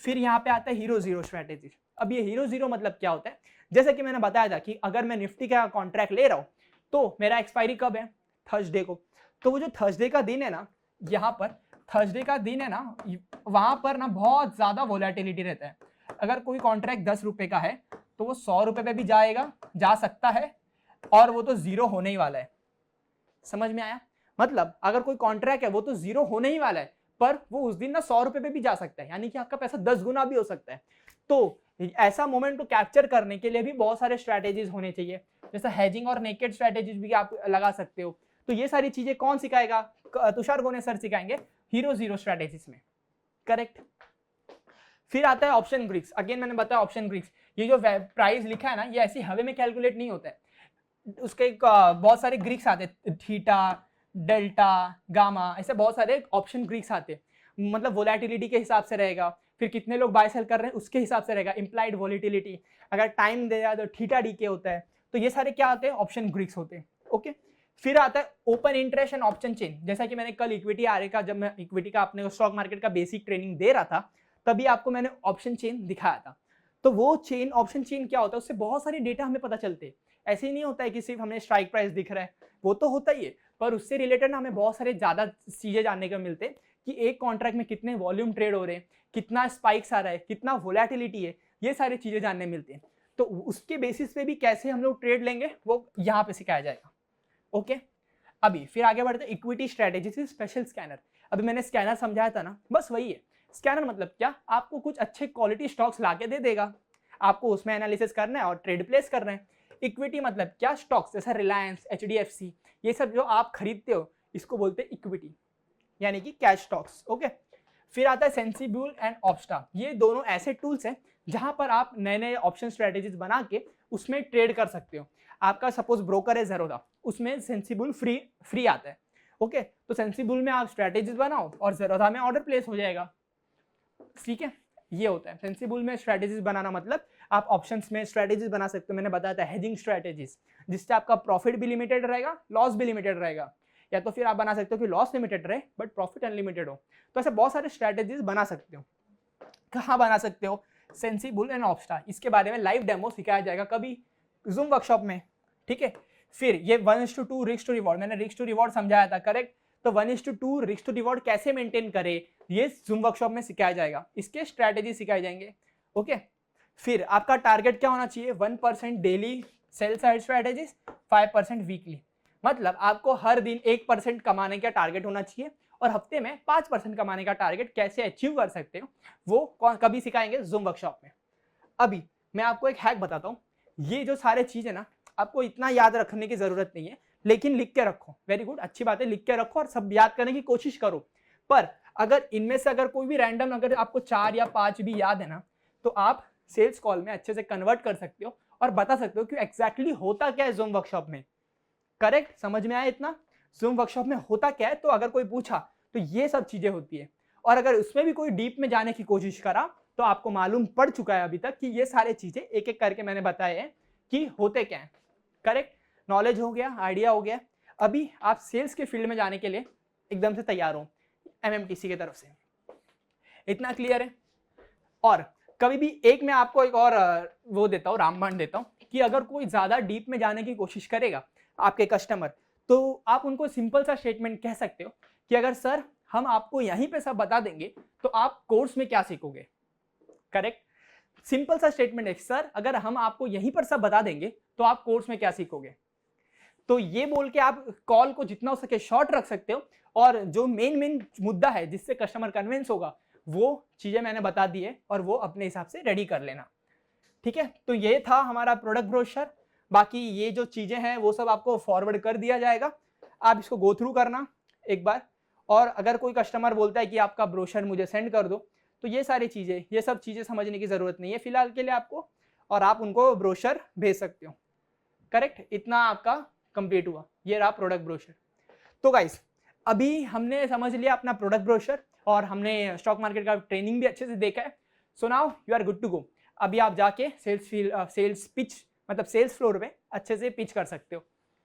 फिर यहाँ पे आता है हीरो जीरो स्ट्रेटेजी। अब ये हीरो जीरो मतलब क्या होता है? जैसे कि मैंने बताया था कि अगर मैं निफ्टी का कॉन्ट्रैक्ट ले रहा हूँ तो मेरा एक्सपायरी कब है? थर्सडे को। तो वो जो थर्सडे का दिन है ना, यहाँ पर थर्सडे का दिन है ना, वहां पर ना बहुत ज्यादा वोलेटिलिटी रहता है। अगर कोई कॉन्ट्रैक्ट 10 रुपए का है तो वो 100 रुपए पे भी जाएगा, जा सकता है, और वो तो जीरो होने ही वाला है। समझ में आया? मतलब अगर कोई कॉन्ट्रैक्ट है वो तो जीरो होने ही वाला है, पर वो उस दिन ना 100 रुपए पे भी जा सकता है, यानी कि आपका पैसा 10 गुना भी हो सकता है। तो ऐसा मोमेंट को कैप्चर करने के लिए भी बहुत सारे स्ट्रैटेजीज होने चाहिए, जैसे हेजिंग और नेकेड स्ट्रैटेजीज भी आप लगा सकते हो। तो ये सारी चीजें कौन सिखाएगा? तुषार गोने सर सिखाएंगे हीरो जीरो स्ट्रैटेजीज में। करेक्ट। फिर आता है ऑप्शन ग्रीक्स। अगेन मैंने बताया ऑप्शन ग्रीक्स, ये जो प्राइस लिखा है ना, ये ऐसी हवे में कैलकुलेट नहीं होता है। उसके बहुत सारे ग्रीक्स आते हैं, थीटा, डेल्टा, गामा, ऐसे बहुत सारे ऑप्शन ग्रीक्स आते हैं। मतलब वोलेटिलिटी के हिसाब से रहेगा, फिर कितने लोग बाय सेल कर रहे हैं उसके हिसाब से रहेगा, इंप्लाइड वोलेटिलिटी, अगर टाइम दे तो थीटा डी के होता है। तो ये सारे क्या होते हैं? ऑप्शन ग्रीक्स होते हैं। ओके फिर आता है open interest and option chain. जैसा कि मैंने कल इक्विटी आरए का, जब मैं इक्विटी का अपने स्टॉक मार्केट का बेसिक ट्रेनिंग दे रहा था, तभी आपको मैंने ऑप्शन चेन दिखाया था। तो वो चेन, ऑप्शन चेन क्या होता है? उससे बहुत सारे डेटा हमें पता चलते हैं। ऐसे ही नहीं होता है कि सिर्फ हमें स्ट्राइक प्राइस दिख रहा है, वो तो होता ही है, पर उससे रिलेटेड ना हमें बहुत सारे ज्यादा चीजें जानने को मिलते हैं कि एक कॉन्ट्रैक्ट में कितने वॉल्यूम ट्रेड हो रहे हैं, कितना स्पाइक्स आ रहा है, कितना वोलेटिलिटी है, ये सारी चीजें जानने मिलती हैं। तो उसके बेसिस पे भी कैसे हम लोग ट्रेड लेंगे वो यहाँ पे सिखाया जाएगा। ओके अभी फिर आगे बढ़ते हैं इक्विटी स्ट्रेटेजी से स्पेशल स्कैनर। अभी मैंने स्कैनर समझाया था ना, बस वही है। स्कैनर मतलब क्या? आपको कुछ अच्छे क्वालिटी स्टॉक्स लाके दे देगा, आपको उसमें एनालिसिस करना है और ट्रेड प्लेस करना है। इक्विटी मतलब क्या? स्टॉक्स जैसा रिलायंस, एचडीएफसी, ये सब जो आप खरीदते हो इसको बोलते हैं इक्विटी, यानी कि कैश स्टॉक्स। ओके फिर आता है सेंसिबल एंड ऑप्स्टा। ये दोनों ऐसे टूल्स हैं जहां पर आप नए नए ऑप्शन स्ट्रेटेजीज बना के उसमें ट्रेड कर सकते हो। आपका सपोज ब्रोकर है ज़ेरोधा, उसमें सेंसिबल फ्री आता है। ओके तो सेंसिबल में आप स्ट्रेटेजीज बनाओ और ज़ेरोधा में ऑर्डर प्लेस हो जाएगा। ठीक है ये होता है सेंसिबल में स्ट्रेटेजीज बनाना। मतलब आप ऑप्शंस में स्ट्रेटेजीज बना सकते हो। मैंने बताया था हेजिंग स्ट्रेटेजीज, जिससे आपका प्रॉफिट भी लिमिटेड रहेगा, लॉस भी लिमिटेड रहेगा, या तो फिर आप बना सकते हो कि लॉस लिमिटेड रहे बट प्रॉफिट अनलिमिटेड हो। तो ऐसे बहुत सारे स्ट्रेटेजीज बना सकते हो। कहाँ बना सकते हो? सेंसिबल एंड ऑप्स्टा। इसके बारे में लाइव डेमो सिखाया जाएगा कभी जूम वर्कशॉप में। ठीक है फिर ये 1:2 रिस्क टू रिवॉर्ड, मैंने रिस्क टू रिवॉर्ड समझाया था। करेक्ट। तो 1:2 रिस्क टू रिवॉर्ड कैसे मेंटेन करे, ये जूम वर्कशॉप में सिखाया जाएगा। इसके स्ट्रेटेजी सिखाए जाएंगे। ओके फिर आपका टारगेट क्या होना चाहिए? 1% daily sell side strategies, 5% weekly. मतलब आपको हर दिन 1% कमाने का टारगेट होना चाहिए और हफ्ते में 5% कमाने का टारगेट कैसे अचीव कर सकते हो वो कभी सिखाएंगे जूम वर्कशॉप में। अभी मैं आपको एक हैक बताता हूँ। ये जो सारे चीजें ना, आपको इतना याद रखने की जरूरत नहीं है, लेकिन लिख के रखो। वेरी गुड, अच्छी बात है, लिख के रखो और सब याद करने की कोशिश करो। पर अगर इनमें से अगर कोई भी रैंडम अगर आपको 4 या 5 भी याद है ना, तो आप सेल्स कॉल में अच्छे से कन्वर्ट कर सकते हो और बता सकते हो कि एग्जैक्टली होता क्या है जूम वर्कशॉप में। करेक्ट, समझ में आया इतना? जूम वर्कशॉप में होता क्या है, तो अगर कोई पूछा तो ये सब चीजें होती है। और अगर उसमें भी कोई डीप में जाने की कोशिश करा तो आपको मालूम पड़ चुका है अभी तक कि ये सारे चीजें एक एक करके मैंने बताए हैं कि होते क्या है। करेक्ट, नॉलेज हो गया, आइडिया हो गया। अभी आप सेल्स के फील्ड में जाने के लिए एकदम से तैयार हो। MMTC की तरफ से। इतना क्लियर है। और कभी भी एक मैं आपको एक और वो देता हूँ, रामबाण देता हूँ कि अगर कोई ज़्यादा डीप में जाने की कोशिश करेगा आपके कस्टमर, तो आप उनको सिंपल सा स्टेटमेंट कह सकते हो कि अगर सर हम आपको यहीं पे सब बता देंगे तो आप कोर्स में क्या सीखोगे। करेक्ट, सिंपल सा स्टेटमेंट है, सर अगर हम आपको यहीं पर सब बता देंगे तो आप कोर्स में क्या सीखोगे। तो ये बोल के आप कॉल को जितना हो सके शॉर्ट रख सकते हो, और जो मेन मुद्दा है जिससे कस्टमर कन्विंस होगा वो चीजें मैंने बता दी है, और वो अपने हिसाब से रेडी कर लेना। ठीक है, तो ये था हमारा प्रोडक्ट ब्रोशर। बाकी ये जो चीजें हैं वो सब आपको फॉरवर्ड कर दिया जाएगा, आप इसको गो थ्रू करना एक बार। और अगर कोई कस्टमर बोलता है कि आपका ब्रोशर मुझे सेंड कर दो, तो ये सारी चीजें, ये सब चीजें समझने की जरूरत नहीं है फिलहाल के लिए आपको, और आप उनको ब्रोशर भेज सकते हो। करेक्ट, इतना आपका कंप्लीट हुआ। ये रहा प्रोडक्ट ब्रोशर। तो गाइस अभी हमने समझ लिया अपना प्रोडक्ट ब्रोशर, और हमने स्टॉक मार्केट का ट्रेनिंग भी अच्छे से देखा है। So now you are good to go. अभी आप जाके सेल्स पिच मतलब सेल्स फ्लोर पे अच्छे से पिच कर सकते हो।